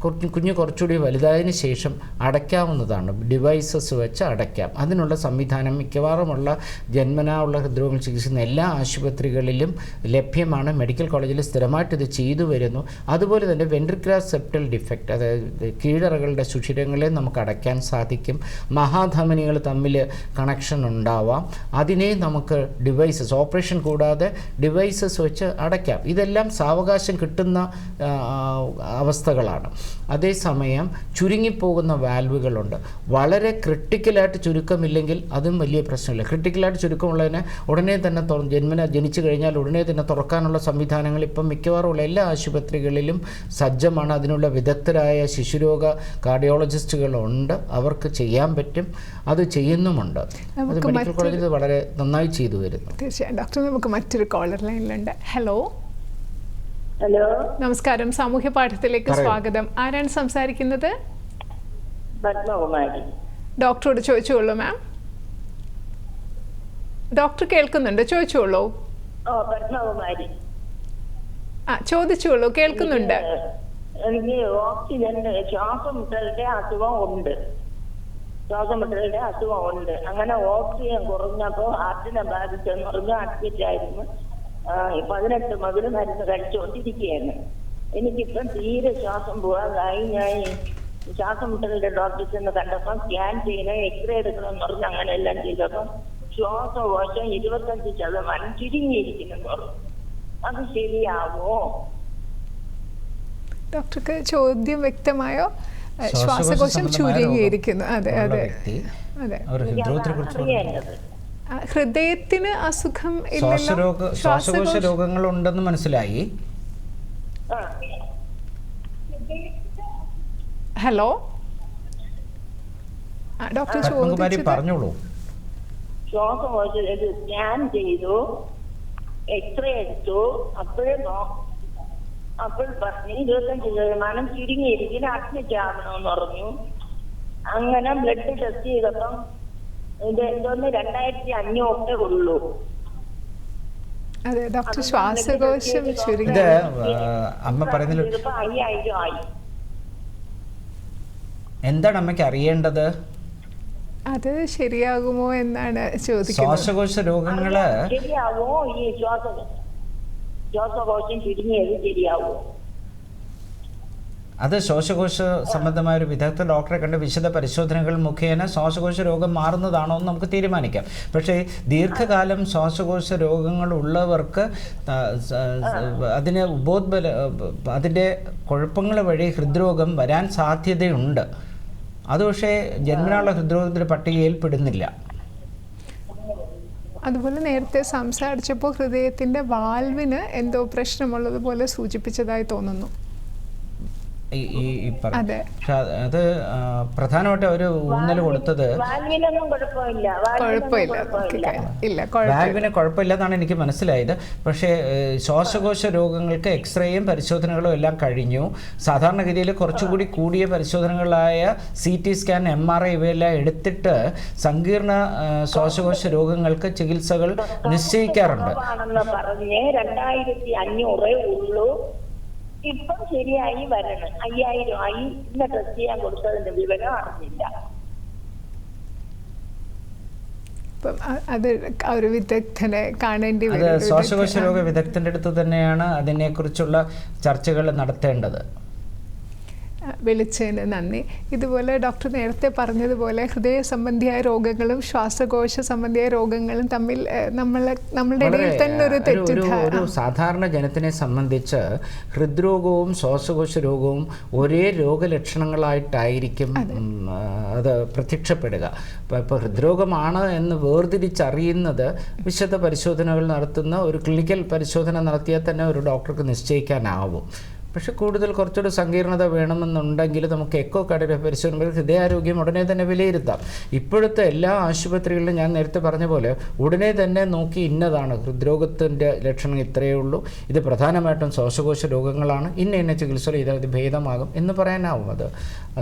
കുഞ്ഞ് കുറച്ചുകൂടി വലുതായതിന് ശേഷം അടയ്ക്കാവുന്നതാണ്. ഡിവൈസസ് വെച്ച് അടയ്ക്കാം. അതിനുള്ള സംവിധാനം മിക്കവാറുമുള്ള ജന്മനാ ഉള്ള ഹൃദ്രോഗങ്ങൾ ചികിത്സിക്കുന്ന എല്ലാ ആശുപത്രികളിലും ലഭ്യമാണ്. മെഡിക്കൽ കോളേജിൽ സ്ഥിരമായിട്ട് ഇത് ചെയ്തു വരുന്നു. അതുപോലെ തന്നെ വെൻട്രിക്കുലർ സെപ്റ്റൽ ഡിഫക്റ്റ്, അതായത് കീഴറകളുടെ സുഷിരങ്ങളെ നമുക്ക് അടയ്ക്കാൻ സാധിക്കും. മഹാധമനികൾ തമ്മിൽ കണക്ഷൻ ഉണ്ടാവാം, അതിനെ നമുക്ക് ഡിവൈസസ്, ഓപ്പറേഷൻ കൂടാതെ ഡിവൈസസ് വെച്ച് അടയ്ക്കാം. ഇതെല്ലാം സാവകാശം കിട്ടുന്ന അവസ്ഥകളാണ്. അതേസമയം ചുരുങ്ങിപ്പോകുന്ന വാൽവുകളുണ്ട്. വളരെ ക്രിട്ടിക്കലായിട്ട് ചുരുക്കമില്ലെങ്കിൽ അതും വലിയ പ്രശ്നമില്ല. ക്രിട്ടിക്കലായിട്ട് ചുരുക്കമുള്ളതിനെ ഉടനെ തന്നെ ജനിച്ചു കഴിഞ്ഞാൽ ഉടനെ തന്നെ തുറക്കാനുള്ള സംവിധാനങ്ങൾ ഇപ്പം മിക്കവാറുമുള്ള എല്ലാ ആശുപത്രികളിലും സജ്ജമാണ്. അതിനുള്ള വിദഗ്ധരായ ശിശുരോഗ കാർഡിയോളജിസ്റ്റുകളുണ്ട്, അവർക്ക് ചെയ്യാൻ പറ്റും, അത് ചെയ്യുന്നുമുണ്ട്. അത് മെഡിക്കൽ കോളേജിൽ വളരെ നന്നായി ചെയ്തു വരുന്നു. തീർച്ചയായും ഡോക്ടർ, നമുക്ക് മറ്റൊരു കോളർ ലൈനിലുണ്ട്. ഹലോ ഹലോ, നമസ്കാരം, സാമൂഹ്യ പാഠത്തിലേക്ക് സ്വാഗതം. ആരാണ് സംസാരിക്കുന്നത്? പത്മകുമാരി. ഡോക്ടറോട് ചോദിച്ചോളൂ മാം. ഡോക്ടർ കേൾക്കുന്നുണ്ട്, ചോദിച്ചോളൂ. പത്മകുമാരി. ചോദിച്ചോളൂ, കേൾക്കുന്നുണ്ട്. എനിക്ക് ഓക്സിജന്റെ ശ്വാസമുട്ടലിന്റെ അസുഖം ഉണ്ട്. അങ്ങനെ ഓക്സിജൻ കുറഞ്ഞപ്പോ ഹാർട്ടിനെ ബാധിച്ചെന്ന് പറഞ്ഞ് അഡ്മിറ്റ് ആയിരുന്നു. 18 മുതൽ മരുന്ന് കഴിച്ചുകൊണ്ടിരിക്കുകയാണ്. എനിക്കിപ്പം തീരെ ശ്വാസം പോകാതായി. ഞാൻ ശ്വാസം മുട്ടലിന്റെ ഡോക്ടറെ ചെന്ന് കണ്ടപ്പം സ്കാൻ ചെയ്യണം, എക്സ്റേ എടുക്കണമെന്ന് പറഞ്ഞ് അങ്ങനെ എല്ലാം ചെയ്തപ്പം ശ്വാസകോശം 25% ചുരുങ്ങിയിരിക്കുന്നെന്ന് പറഞ്ഞു. അത് ശരിയാവോ? ഡോക്ടർക്ക് ചോദ്യം വ്യക്തമായോ? ശ്വാസകോശം ചുരുങ്ങിയിരിക്കുന്നു. അതെ അതെ അതെ. അറിയേണ്ടത് ഹൃദയത്തിന് അസുഖം ശ്വാസകോശ രോഗങ്ങളുണ്ടെന്ന് മനസ്സിലായി. ഹലോ ഡോക്ടർ പറഞ്ഞോളൂ. ശ്വാസകോശ സ്കാൻ ചെയ്തു, എക്സ്റേ എടുത്തു. അപ്പോൾ പറഞ്ഞു 25% ചുരുങ്ങിയിരിക്കും, അഡ്മിറ്റ് ആകണമെന്ന് പറഞ്ഞു. അങ്ങനെ ബ്ലഡ് ടെസ്റ്റ് ചെയ്തപ്പം ഇത് എന്തോന്ന് 2500 ഉള്ളൂ. അതെ ഡോക്ടർ, ശ്വാസകോശം ചുരുങ്ങി. അമ്മ പറയുന്നത് 5000 ആയി. എന്താണ് അമ്മയ്ക്ക് അറിയേണ്ടത്? അത് ശരിയാകുമോ എന്നാണ് ചോദിക്കുന്നത്. ശ്വാസകോശ രോഗങ്ങള് ശരിയാവോ? ഈ ശ്വാസകോശം ചുരുങ്ങിയത് ശരിയാവോ? അത് ശ്വാസകോശ സംബന്ധമായ ഒരു വിദഗ്ധ ഡോക്ടറെ കണ്ട് വിശദ പരിശോധനകൾ മുഖേന ശ്വാസകോശ രോഗം മാറുന്നതാണോ എന്ന് നമുക്ക് തീരുമാനിക്കാം. പക്ഷേ ദീർഘകാലം ശ്വാസകോശ രോഗങ്ങൾ ഉള്ളവർക്ക് അതിൻ്റെ കുഴപ്പങ്ങൾ വഴി ഹൃദ്രോഗം വരാൻ സാധ്യതയുണ്ട്. അത് പക്ഷേ ജന്മനാള ഹൃദ്രോഗത്തിൻ്റെ പട്ടികയിൽ പെടുന്നില്ല. അതുപോലെ നേരത്തെ സംസാരിച്ചപ്പോൾ ഹൃദയത്തിൻ്റെ വാൽവിന് എന്തോ പ്രശ്നമുള്ളതുപോലെ സൂചിപ്പിച്ചതായി തോന്നുന്നു. അത് പ്രധാനമായിട്ട് അവർ ഊന്നൽ കൊടുത്തത് വാൽവിന് കുഴപ്പമില്ലെന്നാണ് എനിക്ക് മനസ്സിലായത്. പക്ഷേ ശ്വാസകോശ രോഗങ്ങൾക്ക് എക്സ്റേയും പരിശോധനകളും എല്ലാം കഴിഞ്ഞു. സാധാരണഗതിയിൽ കുറച്ചുകൂടി കൂടിയ പരിശോധനകളായ CT സ്കാൻ, MRI ഇവയെല്ലാം എടുത്തിട്ട് സങ്കീർണ ശ്വാസകോശ രോഗങ്ങൾക്ക് ചികിത്സകൾ നിശ്ചയിക്കാറുണ്ട്. 2500 ഉള്ളൂ. ഇപ്പം ശരിയായി വരണം. 5000 ആയി. ഇന്ന് ടെസ്റ്റ് ചെയ്യാൻ കൊടുത്തതിന്റെ വിവരം അറിഞ്ഞില്ല. അത് ഒരു വിദഗ്ധനെ കാണേണ്ടി വരും. അത് ശ്വാസകോശ രോഗ വിദഗ്ധന്റെ അടുത്ത് തന്നെയാണ് അതിനെക്കുറിച്ചുള്ള ചർച്ചകൾ നടത്തേണ്ടത്. വിളിച്ചതിന് നന്ദി. ഇതുപോലെ ഡോക്ടർ നേരത്തെ പറഞ്ഞതുപോലെ ഹൃദയ സംബന്ധിയായ രോഗങ്ങളും ശ്വാസകോശ സംബന്ധിയായ രോഗങ്ങളും തമ്മിൽ നമ്മളുടെ ഇടയിൽ തന്നെ ഒരു ഒരു സാധാരണ ജനത്തിനെ സംബന്ധിച്ച് ഹൃദ്രോഗവും ശ്വാസകോശ രോഗവും ഒരേ രോഗലക്ഷണങ്ങളായിട്ടായിരിക്കും അത് പ്രത്യക്ഷപ്പെടുക. ഇപ്പോൾ ഹൃദ്രോഗമാണ് എന്ന് വേർതിരിച്ചറിയുന്നത് വിശദ പരിശോധനകൾ നടത്തുന്ന ഒരു ക്ലിനിക്കൽ പരിശോധന നടത്തിയാൽ തന്നെ ഒരു ഡോക്ടർക്ക് നിശ്ചയിക്കാനാവും. പക്ഷെ കൂടുതൽ കുറച്ചുകൂടി സങ്കീർണത വേണമെന്നുണ്ടെങ്കിൽ നമുക്ക് എക്കോ കാർഡിയോ പരിശോധന ഹൃദയാരോഗ്യം ഉടനെ തന്നെ വിലയിരുത്താം. ഇപ്പോഴത്തെ എല്ലാ ആശുപത്രികളിലും ഞാൻ നേരത്തെ പറഞ്ഞ പോലെ ഉടനെ തന്നെ നോക്കി ഇന്നതാണ് ഹൃദ്രോഗത്തിൻ്റെ ലക്ഷണം ഇത്രയേ ഉള്ളൂ, ഇത് പ്രധാനമായിട്ടും ശ്വാസകോശ രോഗങ്ങളാണ്, ഇന്ന ചികിത്സ ചെയ്താൽ ഇത് ഭേദമാകും എന്ന് പറയാനാവും.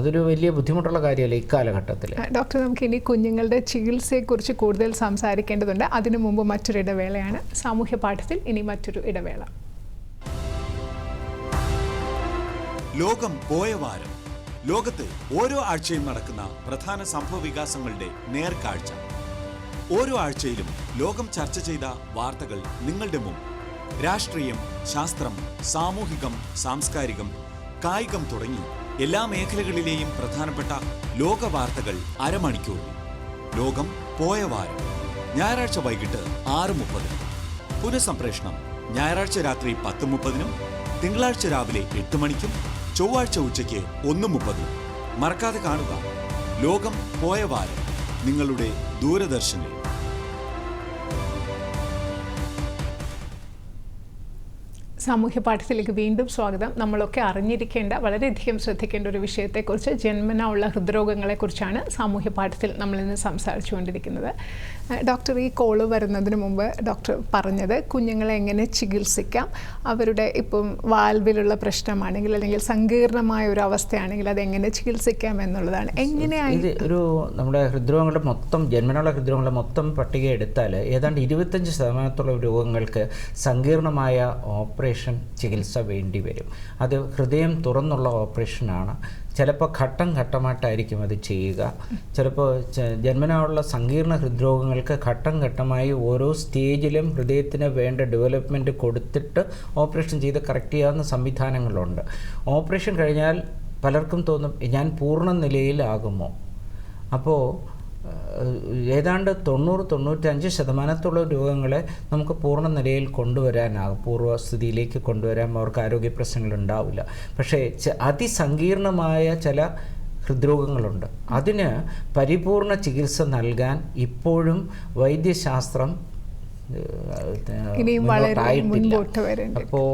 അതൊരു വലിയ ബുദ്ധിമുട്ടുള്ള കാര്യമല്ല ഇക്കാലഘട്ടത്തിൽ. ഡോക്ടർ, നമുക്ക് ഇനി കുഞ്ഞുങ്ങളുടെ ചികിത്സയെക്കുറിച്ച് കൂടുതൽ സംസാരിക്കേണ്ടതുണ്ട്. അതിനു മുമ്പ് മറ്റൊരു ഇടവേളയാണ്. സാമൂഹ്യ പാഠത്തിൽ ഇനി മറ്റൊരു ഇടവേള. ലോകം പോയ വാരം. ലോകത്ത് ഓരോ ആഴ്ചയും നടക്കുന്ന പ്രധാന സംഭവ വികാസങ്ങളുടെ നേർക്കാഴ്ച. ഓരോ ആഴ്ചയിലും ലോകം ചർച്ച ചെയ്ത വാർത്തകൾ നിങ്ങളുടെ മുമ്പ്. രാഷ്ട്രീയം, ശാസ്ത്രം, സാമൂഹികം, സാംസ്കാരികം, കായികം തുടങ്ങി എല്ലാ മേഖലകളിലെയും പ്രധാനപ്പെട്ട ലോക വാർത്തകൾ അരമണിക്കൂറിൽ. ലോകം പോയ വാരം. ഞായറാഴ്ച വൈകിട്ട് 6:30. പുനഃസംപ്രേഷണം ഞായറാഴ്ച രാത്രി 10:30, തിങ്കളാഴ്ച രാവിലെ 8 മണിക്കും ചൊവ്വാഴ്ച ഉച്ചയ്ക്ക് 1:30. മറക്കാതെ കാണുക ലോകം പോയ വാരം നിങ്ങളുടെ ദൂരദർശനിൽ. സാമൂഹ്യ പാഠത്തിലേക്ക് വീണ്ടും സ്വാഗതം. നമ്മളൊക്കെ അറിഞ്ഞിരിക്കേണ്ട, വളരെയധികം ശ്രദ്ധിക്കേണ്ട ഒരു വിഷയത്തെക്കുറിച്ച്, ജന്മനാ ഉള്ള ഹൃദ്രോഗങ്ങളെക്കുറിച്ചാണ് സാമൂഹ്യ പാഠത്തിൽ നമ്മളിന്ന് സംസാരിച്ചുകൊണ്ടിരിക്കുന്നത്. ഡോക്ടർ, ഈ കോള് വരുന്നതിന് മുമ്പ് ഡോക്ടർ പറഞ്ഞത് കുഞ്ഞുങ്ങളെ എങ്ങനെ ചികിത്സിക്കാം, അവരുടെ ഇപ്പം വാൽവിലുള്ള പ്രശ്നമാണെങ്കിൽ അല്ലെങ്കിൽ സങ്കീർണമായ ഒരു അവസ്ഥയാണെങ്കിൽ അതെങ്ങനെ ചികിത്സിക്കാം എന്നുള്ളതാണ്. എങ്ങനെയാണ് ഇത് ഒരു നമ്മുടെ ഹൃദ്രോഗങ്ങളുടെ മൊത്തം ജന്മനുള്ള ഹൃദ്രോഗങ്ങളുടെ മൊത്തം പട്ടിക എടുത്താൽ ഏതാണ്ട് 25% രോഗങ്ങൾക്ക് സങ്കീർണമായ ഓപ്പറേഷൻ ചികിത്സ വേണ്ടി വരും. അത് ഹൃദയം തുറന്നുള്ള ഓപ്പറേഷനാണ്. ചിലപ്പോൾ ഘട്ടം ഘട്ടമായിട്ടായിരിക്കും അത് ചെയ്യുക. ചിലപ്പോൾ ജന്മനായുള്ള സങ്കീർണ ഹൃദ്രോഗങ്ങൾക്ക് ഘട്ടം ഘട്ടമായി ഓരോ സ്റ്റേജിലും ഹൃദയത്തിന് വേണ്ട ഡെവലപ്മെൻറ്റ് കൊടുത്തിട്ട് ഓപ്പറേഷൻ ചെയ്ത് കറക്റ്റ് ചെയ്യാവുന്ന സംവിധാനങ്ങളുണ്ട്. ഓപ്പറേഷൻ കഴിഞ്ഞാൽ പലർക്കും തോന്നും ഞാൻ പൂർണ്ണ നിലയിലാകുമോ. അപ്പോൾ ഏതാണ്ട് 90-95% രോഗങ്ങളെ നമുക്ക് പൂർണ്ണ നിലയിൽ കൊണ്ടുവരാനാകും, പൂർവ്വസ്ഥിതിയിലേക്ക് കൊണ്ടുവരാൻ അവർക്ക് ആരോഗ്യ പ്രശ്നങ്ങളുണ്ടാവില്ല. പക്ഷേ അതിസങ്കീർണമായ ചില ഹൃദ്രോഗങ്ങളുണ്ട്. അതിന് പരിപൂർണ ചികിത്സ നൽകാൻ ഇപ്പോഴും വൈദ്യശാസ്ത്രം മുന്നോട്ടായിട്ടില്ല. അപ്പോൾ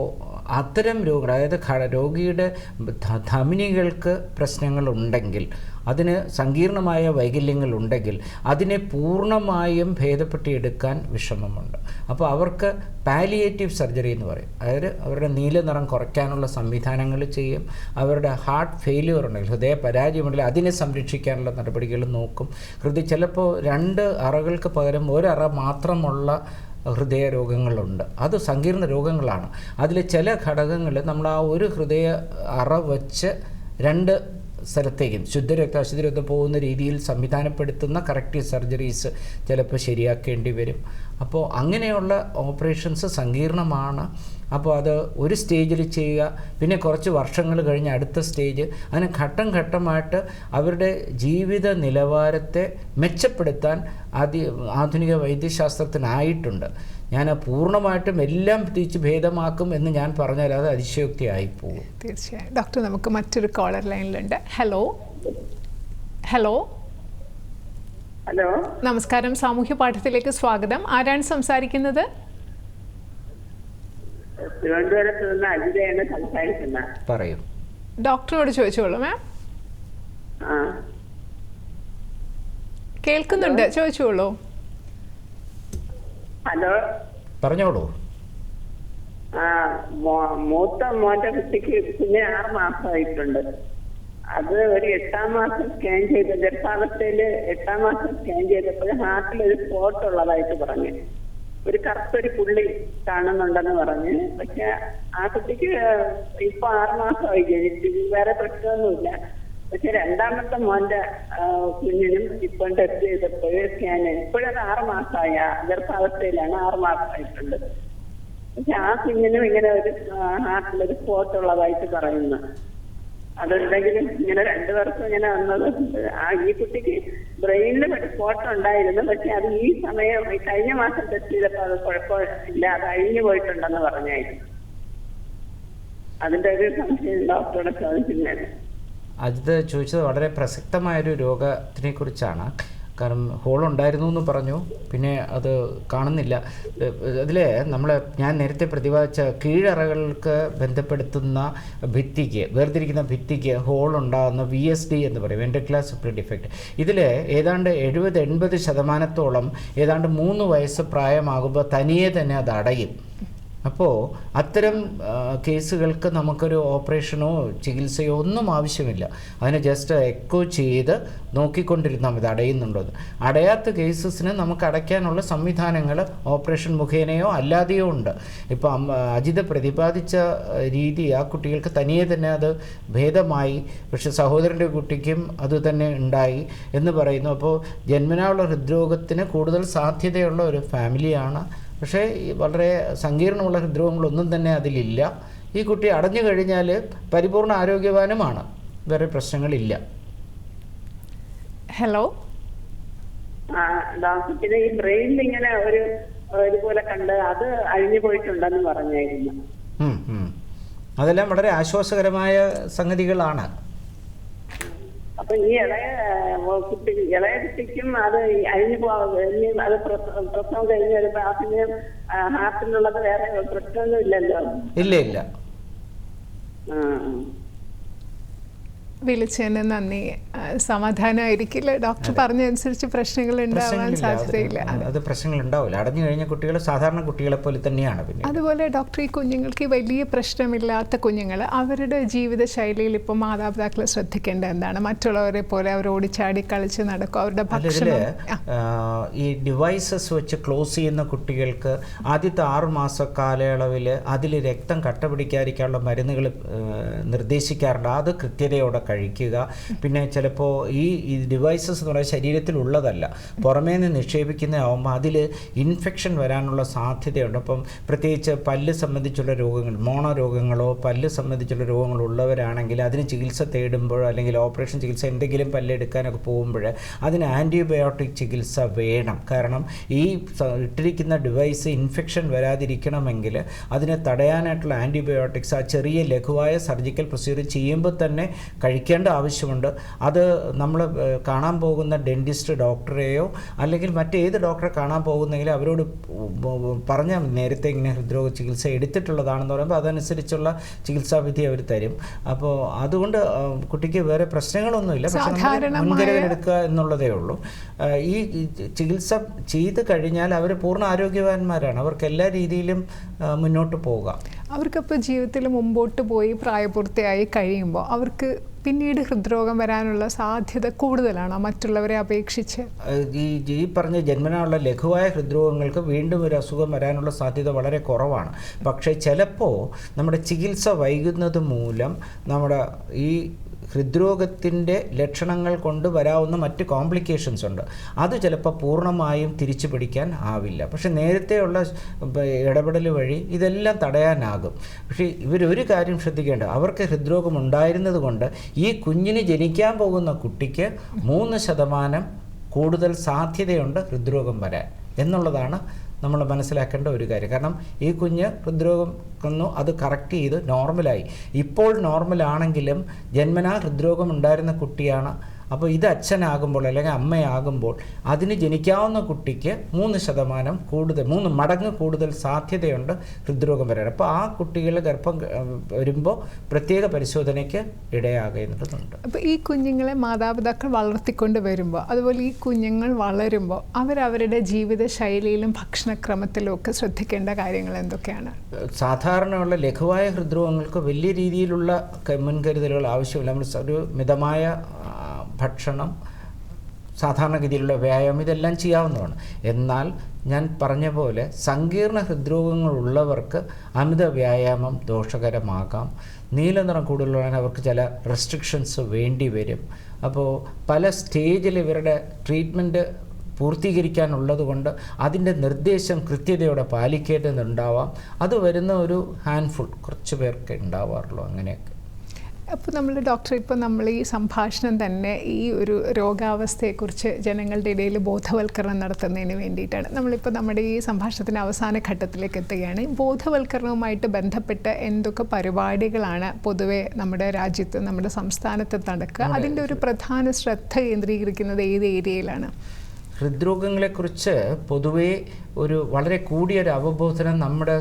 അത്തരം രോഗങ്ങൾ, അതായത് രോഗിയുടെ ധമനികൾക്ക് പ്രശ്നങ്ങളുണ്ടെങ്കിൽ, അതിന് സങ്കീർണമായ വൈകല്യങ്ങളുണ്ടെങ്കിൽ അതിനെ പൂർണ്ണമായും ഭേദപ്പെടുത്തിയെടുക്കാൻ വിഷമമുണ്ട്. അപ്പോൾ അവർക്ക് പാലിയേറ്റീവ് സർജറി എന്ന് പറയും. അതായത് അവരുടെ നീലനിറം കുറയ്ക്കാനുള്ള സംവിധാനങ്ങൾ ചെയ്യും. അവരുടെ ഹാർട്ട് ഫെയിലിയർ ഉണ്ടെങ്കിൽ, ഹൃദയ പരാജയമുണ്ടെങ്കിൽ അതിനെ സംരക്ഷിക്കാനുള്ള നടപടികൾ നോക്കും. ചിലപ്പോൾ 2 അറകൾക്ക് പകരം 1 അറ മാത്രമുള്ള ഹൃദയ രോഗങ്ങളുണ്ട്. അത് സങ്കീർണ രോഗങ്ങളാണ്. അതിൽ ചില ഘടകങ്ങൾ നമ്മൾ ആ ഒരു ഹൃദയ അറ വച്ച് 2 സ്ഥലത്തേക്കും ശുദ്ധരക്തം അശുദ്ധരക്തം പോകുന്ന രീതിയിൽ സംവിധാനപ്പെടുത്തുന്ന കറക്റ്റീവ് സർജറീസ് ചിലപ്പോൾ ശരിയാക്കേണ്ടി വരും. അപ്പോൾ അങ്ങനെയുള്ള ഓപ്പറേഷൻസ് സങ്കീർണമാണ്. അപ്പോൾ അത് ഒരു സ്റ്റേജിൽ ചെയ്യുക, പിന്നെ കുറച്ച് വർഷങ്ങൾ കഴിഞ്ഞ് അടുത്ത സ്റ്റേജ്, അങ്ങനെ ഘട്ടം ഘട്ടമായിട്ട് അവരുടെ ജീവിത നിലവാരത്തെ മെച്ചപ്പെടുത്താൻ ആധുനിക വൈദ്യശാസ്ത്രത്തിനായിട്ടുണ്ട്. ഞാൻ പൂർണ്ണമായിട്ടും എല്ലാം തിരിച്ച് ഭേദമാക്കും എന്ന് ഞാൻ പറഞ്ഞാൽ അത് അതിശയോക്തിയായി പോകും. തീർച്ചയായും. ഡോക്ടർ, നമുക്ക് മറ്റൊരു കോളർ ലൈനിലുണ്ട്. ഹലോ ഹലോ ഹലോ, നമസ്കാരം. സാമൂഹ്യ പാഠത്തിലേക്ക് സ്വാഗതം. ആരാണ് സംസാരിക്കുന്നത്? തിരുവനന്തപുരത്ത് നിന്ന് അജിതയാണ് സംസാരിക്കുന്നത്. പറയൂ. ഡോക്ടറോട് ചോദിച്ചോളൂ മാം. കേൾക്കുന്നുണ്ട്, ചോദിച്ചോളൂ. ഹലോ, പറഞ്ഞോളൂ. മൂത്ത മോന്റെ കുട്ടിക്ക് 6 മാസമായിട്ടുണ്ട്. അത് ഒരു 8-ാം മാസം സ്കാൻ ചെയ്ത്, ഗർഭാവസ്ഥയില് 8-ാം മാസം സ്കാൻ ചെയ്തപ്പോൾ ഹാർട്ടിൽ ഒരു സ്പോട്ട് ഉള്ളതായിട്ട് പറഞ്ഞു. ഒരു കറുത്തൊരു പുള്ളി കാണുന്നുണ്ടെന്ന് പറഞ്ഞ്. പക്ഷെ ആ കുട്ടിക്ക് ഇപ്പൊ 6 മാസമായി ജനിച്ചു, വേറെ പ്രശ്നമൊന്നുമില്ല. പക്ഷെ 2ാമത്തെ മോന്റെ കുഞ്ഞിനും ഇപ്പോൾ ടെസ്റ്റ് ചെയ്തപ്പോൾ സ്കാന് ഇപ്പോഴത് 6 മാസമായ ഗർഭാവസ്ഥയിലാണ്, 6 മാസമായിട്ടുണ്ട്. പക്ഷെ ആ കുഞ്ഞിനും ഇങ്ങനെ ഒരു ഹാർട്ടിലൊരു സ്പോട്ട് ഉള്ളതായിട്ട് പറയുന്നു. അതുണ്ടെങ്കിലും ഇങ്ങനെ 2 വർഷം ഇങ്ങനെ വന്നത് ഈ കുട്ടിക്ക് ബ്രെയിനിൽ ഒരു സ്പോട്ട് ഉണ്ടായിരുന്നു. പക്ഷെ അത് ഈ സമയം കഴിഞ്ഞ മാസം ടെസ്റ്റ് ചെയ്തപ്പോൾ അത് കുഴപ്പമില്ല, അത് അഴിഞ്ഞു പോയിട്ടുണ്ടെന്ന് പറഞ്ഞായിരുന്നു. അതിന്റെ ഒരു സംശയം ഡോക്ടറുടെ ചോദിക്കുന്നത്. അത് ചോദിച്ചത് വളരെ പ്രസക്തമായൊരു രോഗത്തിനെ കുറിച്ചാണ്. കാരണം ഹോളുണ്ടായിരുന്നു എന്ന് പറഞ്ഞു, പിന്നെ അത് കാണുന്നില്ല. അതിൽ ഞാൻ നേരത്തെ പ്രതിപാദിച്ച കീഴറകൾക്ക് ബന്ധപ്പെടുത്തുന്ന ഭിത്തിക്ക്, വേർതിരിക്കുന്ന ഭിത്തിക്ക് ഹോളുണ്ടാകുന്ന VSD എന്ന് പറയും, വെൻട്രിക്കുലർ സെപ്റ്റൽ ഡിഫെക്റ്റ്. ഇതിൽ ഏതാണ്ട് 70-80% ഏതാണ്ട് 3 വയസ്സ് പ്രായമാകുമ്പോൾ തനിയെ തന്നെ അത് അടയും. അപ്പോൾ അത്തരം കേസുകൾക്ക് നമുക്കൊരു ഓപ്പറേഷനോ ചികിത്സയോ ഒന്നും ആവശ്യമില്ല. അതിന് ജസ്റ്റ് എക്കോ ചെയ്ത് നോക്കിക്കൊണ്ടിരുന്നാൽ മതി അടയുന്നുണ്ടോ എന്ന്. അടയാത്ത കേസസിന് നമുക്ക് അടയ്ക്കാനുള്ള സംവിധാനങ്ങൾ ഓപ്പറേഷൻ മുഖേനയോ അല്ലാതെയോ ഉണ്ട്. ഇപ്പോൾ അജിത പ്രതിപാദിച്ച രീതി ആ കുട്ടികൾക്ക് തനിയെ തന്നെ അത് ഭേദമായി. പക്ഷെ സഹോദരൻ്റെ കുട്ടിക്കും അത് തന്നെ ഉണ്ടായി എന്ന് പറയുന്നു. അപ്പോൾ ജന്മനായുള്ള ഹൃദ്രോഗത്തിന് കൂടുതൽ സാധ്യതയുള്ള ഒരു ഫാമിലിയാണ്. പക്ഷേ വളരെ സങ്കീർണമുള്ള ഹൃദ്രോഗങ്ങളൊന്നും തന്നെ അതിലില്ല. ഈ കുട്ടി അടഞ്ഞു കഴിഞ്ഞാൽ പരിപൂർണ ആരോഗ്യവാനുമാണ്, വേറെ പ്രശ്നങ്ങളില്ല. ഹലോ, ഡോക്ടർ ഈ ബ്രെയിനിൽ ഇങ്ങനെ ഒരു ഇതുപോലെ കണ്ട് അത് അഴിഞ്ഞു പോയിട്ടുണ്ടെന്ന് പറഞ്ഞായിരുന്നു. അതെല്ലാം വളരെ ആശ്വാസകരമായ സംഗതികളാണ്. അപ്പൊ ഈ ഇളയ കുട്ടിക്കും അത് അഴിഞ്ഞു പോകാൻ, അത് പ്രസവം കഴിഞ്ഞ് വരുമ്പോ അതിന് ഹാർട്ടിനുള്ളത് വേറെ പ്രശ്നമൊന്നും ഇല്ലല്ലോ? ഇല്ല. വിളിച്ചതിന് നന്ദി. സമാധാനമായിരിക്കില്ല, ഡോക്ടർ പറഞ്ഞതനുസരിച്ച് പ്രശ്നങ്ങൾ ഉണ്ടാവാൻ സാധ്യതയില്ല. അത് പ്രശ്നങ്ങൾ ഉണ്ടാവില്ല. അടഞ്ഞു കഴിഞ്ഞ കുട്ടികൾ സാധാരണ കുട്ടികളെ പോലെ തന്നെയാണ്. പിന്നെ അതുപോലെ ഡോക്ടർ, ഈ കുഞ്ഞുങ്ങൾക്ക് വലിയ പ്രശ്നമില്ലാത്ത കുഞ്ഞുങ്ങൾ അവരുടെ ജീവിത ശൈലിയിൽ ഇപ്പോൾ മാതാപിതാക്കൾ ശ്രദ്ധിക്കേണ്ട എന്താണ്? മറ്റുള്ളവരെ പോലെ അവർ ഓടിച്ചാടി കളിച്ച് നടക്കും, അവരുടെ ഭക്ഷണം. ഈ ഡിവൈസസ് വെച്ച് ക്ലോസ് ചെയ്യുന്ന കുട്ടികൾക്ക് ആദ്യത്തെ 6 മാസ കാലയളവിൽ അതിൽ രക്തം കട്ട പിടിക്കാതിരിക്കാനുള്ള മരുന്നുകൾ നിർദ്ദേശിക്കാറുണ്ട്. അത് കൃത്യതയോടെ കഴിക്കുക. പിന്നെ ചിലപ്പോൾ ഈ ഡിവൈസസ് എന്ന് പറയുന്നത് ശരീരത്തിലുള്ളതല്ല, പുറമേ നിന്ന് നിക്ഷേപിക്കുന്നതാകുമ്പോൾ അതിൽ ഇൻഫെക്ഷൻ വരാനുള്ള സാധ്യതയുണ്ട്. അപ്പം പ്രത്യേകിച്ച് പല്ല് സംബന്ധിച്ചുള്ള രോഗങ്ങൾ, മോണ രോഗങ്ങളോ പല്ല് സംബന്ധിച്ചുള്ള രോഗങ്ങളുള്ളവരാണെങ്കിൽ അതിന് ചികിത്സ തേടുമ്പോൾ, അല്ലെങ്കിൽ ഓപ്പറേഷൻ ചികിത്സ എന്തെങ്കിലും പല്ലെടുക്കാനൊക്കെ പോകുമ്പോൾ അതിന് ആൻറ്റിബയോട്ടിക് ചികിത്സ വേണം. കാരണം ഈ ഇട്ടിരിക്കുന്ന ഡിവൈസ് ഇൻഫെക്ഷൻ വരാതിരിക്കണമെങ്കിൽ അതിനെ തടയാനായിട്ടുള്ള ആൻറ്റിബയോട്ടിക്സ് ആ ചെറിയ ലഘുവായ സർജിക്കൽ പ്രൊസീജിയർ ചെയ്യുമ്പോൾ തന്നെ കഴിക്കേണ്ട ആവശ്യമുണ്ട്. അത് നമ്മൾ കാണാൻ പോകുന്ന ഡെൻറ്റിസ്റ്റ് ഡോക്ടറെയോ അല്ലെങ്കിൽ മറ്റേത് ഡോക്ടറെ കാണാൻ പോകുന്നെങ്കിലും അവരോട് പറഞ്ഞാൽ നേരത്തെ ഇങ്ങനെ ഹൃദ്രോഗ ചികിത്സ എടുത്തിട്ടുള്ളതാണെന്ന് പറയുമ്പോൾ അതനുസരിച്ചുള്ള ചികിത്സാവിധി അവർ തരും. അപ്പോൾ അതുകൊണ്ട് കുട്ടിക്ക് വേറെ പ്രശ്നങ്ങളൊന്നുമില്ല. പക്ഷേ മുൻകരുതലെടുക്കുക എന്നുള്ളതേ ഉള്ളൂ. ഈ ചികിത്സ ചെയ്ത് കഴിഞ്ഞാൽ അവർ പൂർണ്ണ ആരോഗ്യവാന്മാരാണ്. അവർക്ക് എല്ലാ രീതിയിലും മുന്നോട്ട് പോകാം. അവർക്കപ്പോൾ ജീവിതത്തിൽ മുമ്പോട്ട് പോയി പ്രായപൂർത്തിയായി കഴിയുമ്പോൾ അവർക്ക് പിന്നീട് ഹൃദ്രോഗം വരാനുള്ള സാധ്യത കൂടുതലാണോ മറ്റുള്ളവരെ അപേക്ഷിച്ച്? ഈ പറഞ്ഞ ജന്മനായുള്ള ലഘുവായ ഹൃദ്രോഗങ്ങൾക്ക് വീണ്ടും ഒരു അസുഖം വരാനുള്ള സാധ്യത വളരെ കുറവാണ്. പക്ഷേ ചിലപ്പോൾ നമ്മുടെ ചികിത്സ വൈകുന്നത് മൂലം നമ്മുടെ ഈ ഹൃദ്രോഗത്തിൻ്റെ ലക്ഷണങ്ങൾ കൊണ്ട് വരാവുന്ന മറ്റ് കോംപ്ലിക്കേഷൻസ് ഉണ്ട്. അത് ചിലപ്പോൾ പൂർണ്ണമായും തിരിച്ചു പിടിക്കാൻ ആവില്ല. പക്ഷെ നേരത്തെയുള്ള ഇടപെടൽ വഴി ഇതെല്ലാം തടയാനാകും. പക്ഷേ ഇവരൊരു കാര്യം ശ്രദ്ധിക്കേണ്ടത്, അവർക്ക് ഹൃദ്രോഗം ഉണ്ടായിരുന്നത് കൊണ്ട് ഈ കുഞ്ഞിന് ജനിക്കാൻ പോകുന്ന കുട്ടിക്ക് 3% കൂടുതൽ സാധ്യതയുണ്ട് ഹൃദ്രോഗം വരാൻ എന്നുള്ളതാണ് നമ്മൾ മനസ്സിലാക്കേണ്ട ഒരു കാര്യം. കാരണം ഈ കുഞ്ഞ് ഹൃദ്രോഗം വന്നു, അത് കറക്റ്റ് ചെയ്ത് നോർമലായി. ഇപ്പോൾ നോർമലാണെങ്കിലും ജന്മനാ ഹൃദ്രോഗം ഉണ്ടായിരുന്ന കുട്ടിയാണ്. അപ്പോൾ ഇത് അച്ഛനാകുമ്പോൾ അല്ലെങ്കിൽ അമ്മയാകുമ്പോൾ അതിന് ജനിക്കാവുന്ന കുട്ടിക്ക് 3% കൂടുതൽ, 3 മടങ്ങ് കൂടുതൽ സാധ്യതയുണ്ട് ഹൃദ്രോഗം വരാൻ. അപ്പോൾ ആ കുട്ടികൾ ഗർഭം വരുമ്പോൾ പ്രത്യേക പരിശോധനയ്ക്ക് ഇടയാകേണ്ടതുണ്ട്. അപ്പോൾ ഈ കുഞ്ഞുങ്ങളെ മാതാപിതാക്കൾ വളർത്തിക്കൊണ്ട് വരുമ്പോൾ, അതുപോലെ ഈ കുഞ്ഞുങ്ങൾ വളരുമ്പോൾ അവരവരുടെ ജീവിത ശൈലിയിലും ഭക്ഷണക്രമത്തിലും ഒക്കെ ശ്രദ്ധിക്കേണ്ട കാര്യങ്ങൾ എന്തൊക്കെയാണ്? സാധാരണയുള്ള ലഘുവായ ഹൃദ്രോഗങ്ങൾക്ക് വലിയ രീതിയിലുള്ള മുൻകരുതലുകൾ ആവശ്യമില്ല. നമ്മൾ ഒരു മിതമായ ഭക്ഷണം, സാധാരണഗതിയിലുള്ള വ്യായാമം, ഇതെല്ലാം ചെയ്യാവുന്നതാണ്. എന്നാൽ ഞാൻ പറഞ്ഞ പോലെ സങ്കീർണ ഹൃദ്രോഗങ്ങളുള്ളവർക്ക് അമിത വ്യായാമം ദോഷകരമാകാം. നീലനിറം കൂടുതലുള്ളതിന് അവർക്ക് ചില റെസ്ട്രിക്ഷൻസ് വേണ്ടി വരും. അപ്പോൾ പല സ്റ്റേജിൽ ഇവരുടെ ട്രീറ്റ്മെൻറ്റ് പൂർത്തീകരിക്കാനുള്ളത് കൊണ്ട് അതിൻ്റെ നിർദ്ദേശം കൃത്യതയോടെ പാലിക്കേണ്ടതുണ്ടാവാം. അത് വരുന്ന ഒരു ഹാൻഡ്ഫുൾ, കുറച്ച് പേർക്ക് ഉണ്ടാവാറുള്ളൂ. അങ്ങനെയൊക്കെ അപ്പോൾ നമ്മൾ ഡോക്ടർ, ഇപ്പോൾ നമ്മൾ ഈ സംഭാഷണം തന്നെ ഈ ഒരു രോഗാവസ്ഥയെക്കുറിച്ച് ജനങ്ങളുടെ ഇടയിൽ ബോധവൽക്കരണം നടത്തുന്നതിന് വേണ്ടിയിട്ടാണ്. നമ്മളിപ്പോൾ നമ്മുടെ ഈ സംഭാഷണത്തിൻ്റെ അവസാന ഘട്ടത്തിലേക്ക് എത്തുകയാണ്. ബോധവൽക്കരണവുമായിട്ട് ബന്ധപ്പെട്ട് എന്തൊക്കെ പരിപാടികളാണ് പൊതുവെ നമ്മുടെ രാജ്യത്ത്, നമ്മുടെ സംസ്ഥാനത്ത് നടക്കുക? അതിൻ്റെ ഒരു പ്രധാന ശ്രദ്ധ കേന്ദ്രീകരിക്കുന്നത് ഏത് ഏരിയയിലാണ്? ഹൃദ്രോഗങ്ങളെക്കുറിച്ച് പൊതുവേ ഒരു വളരെ കൂടിയൊരു അവബോധനം നമ്മുടെ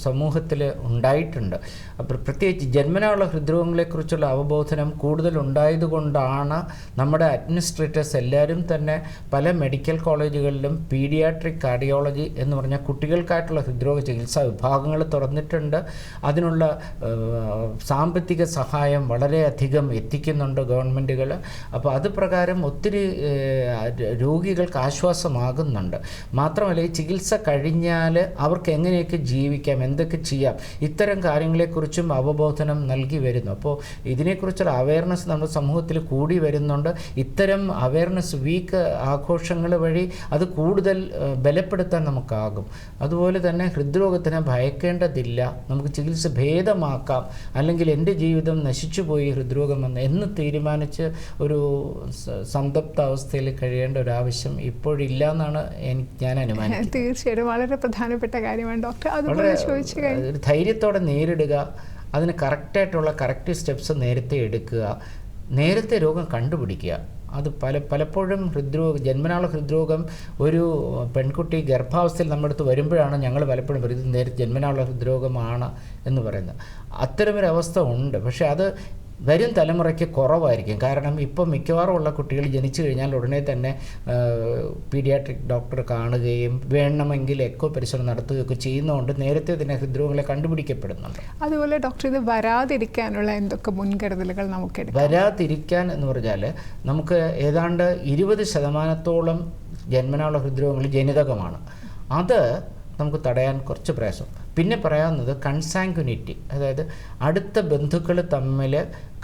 സമൂഹത്തിൽ ഉണ്ടായിട്ടുണ്ട്. അപ്പോൾ പ്രത്യേകിച്ച് ജന്മനായുള്ള ഹൃദ്രോഗങ്ങളെക്കുറിച്ചുള്ള അവബോധനം കൂടുതൽ ഉണ്ടായതുകൊണ്ടാണ് നമ്മുടെ അഡ്മിനിസ്ട്രേറ്റേഴ്സ് എല്ലാവരും തന്നെ പല മെഡിക്കൽ കോളേജുകളിലും പീഡിയാട്രിക് കാർഡിയോളജി എന്ന് പറഞ്ഞാൽ കുട്ടികൾക്കായിട്ടുള്ള ഹൃദ്രോഗ ചികിത്സാ വിഭാഗങ്ങൾ തുറന്നിട്ടുണ്ട്. അതിനുള്ള സാമ്പത്തിക സഹായം വളരെയധികം എത്തിക്കുന്നുണ്ട് ഗവൺമെൻറ്റുകൾ. അപ്പോൾ അത് പ്രകാരം ഒത്തിരി രോഗികൾക്ക് ആശ്വാസമാകുന്നുണ്ട്. മാത്രമല്ല, ഈ ചികിത്സ കഴിഞ്ഞാൽ അവർക്ക് എങ്ങനെയൊക്കെ ജീവിക്കാം, എന്തൊക്കെ ചെയ്യാം, ഇത്തരം കാര്യങ്ങളെക്കുറിച്ചും അവബോധനം നൽകി വരുന്നു. അപ്പോൾ ഇതിനെക്കുറിച്ചുള്ള അവയർനെസ് നമ്മുടെ സമൂഹത്തിൽ കൂടി വരുന്നുണ്ട്. ഇത്തരം അവയർനെസ് വീക്ക് ആഘോഷങ്ങൾ വഴി അത് കൂടുതൽ ബലപ്പെടുത്താൻ നമുക്കാകും. അതുപോലെ തന്നെ ഹൃദ്രോഗത്തിനെ ഭയക്കേണ്ടതില്ല, നമുക്ക് ചികിത്സ ഭേദമാക്കാം, അല്ലെങ്കിൽ എൻ്റെ ജീവിതം നശിച്ചുപോയി ഹൃദ്രോഗം എന്ന് തീരുമാനിച്ച് ഒരു സംതപ്ത അവസ്ഥയിൽ കഴിയേണ്ട ഒരാവശ്യം ഇപ്പോഴില്ല എന്നാണ് ഞാൻ അനുമാനിക്കുന്നത്. തീർച്ചയായിട്ടും വളരെ പ്രധാനപ്പെട്ട കാര്യമാണ് ഡോക്ടർ. അതുപോലെ ചോദിച്ചു കഴിഞ്ഞാൽ ധൈര്യത്തോടെ നേരിടുക, അതിന് കറക്റ്റായിട്ടുള്ള കറക്റ്റ് സ്റ്റെപ്സ് നേരത്തെ എടുക്കുക, നേരത്തെ രോഗം കണ്ടുപിടിക്കുക. അത് പലപ്പോഴും ജന്മനാള ഹൃദ്രോഗം ഒരു പെൺകുട്ടി ഗർഭാവസ്ഥയിൽ നമ്മുടെ അടുത്ത് വരുമ്പോഴാണ് ഞങ്ങൾ പലപ്പോഴും പറയുന്നത് നേരത്തെ ജന്മനാള ഹൃദ്രോഗമാണ് എന്ന് പറയുന്നത്. അത്തരമൊരവസ്ഥ ഉണ്ട്. പക്ഷേ അത് വരും തലമുറയ്ക്ക് കുറവായിരിക്കും. കാരണം ഇപ്പം മിക്കവാറും ഉള്ള കുട്ടികൾ ജനിച്ചു കഴിഞ്ഞാൽ ഉടനെ തന്നെ പീഡിയാട്രിക് ഡോക്ടറെ കാണുകയും വേണമെങ്കിൽ എക്കോ പരിശോധന നടത്തുകയൊക്കെ ചെയ്യുന്നതുകൊണ്ട് നേരത്തെ തന്നെ ഹൃദ്രോഗങ്ങളെ കണ്ടുപിടിക്കപ്പെടുന്നുണ്ട്. അതുപോലെ ഡോക്ടർ, ഇത് വരാതിരിക്കാനുള്ള എന്തൊക്കെ മുൻകരുതലുകൾ നമുക്ക് എടുക്കാം? വരാതിരിക്കാൻ എന്ന് പറഞ്ഞാൽ നമുക്ക് ഏതാണ്ട് 20% ജന്മനാള ഹൃദ്രോഗങ്ങൾ ജനിതകമാണ്. അത് നമുക്ക് തടയാൻ കുറച്ച് പ്രയാസം. പിന്നെ പറയാവുന്നത് കൺസാങ്ക്വിനിറ്റി, അതായത് അടുത്ത ബന്ധുക്കൾ തമ്മിൽ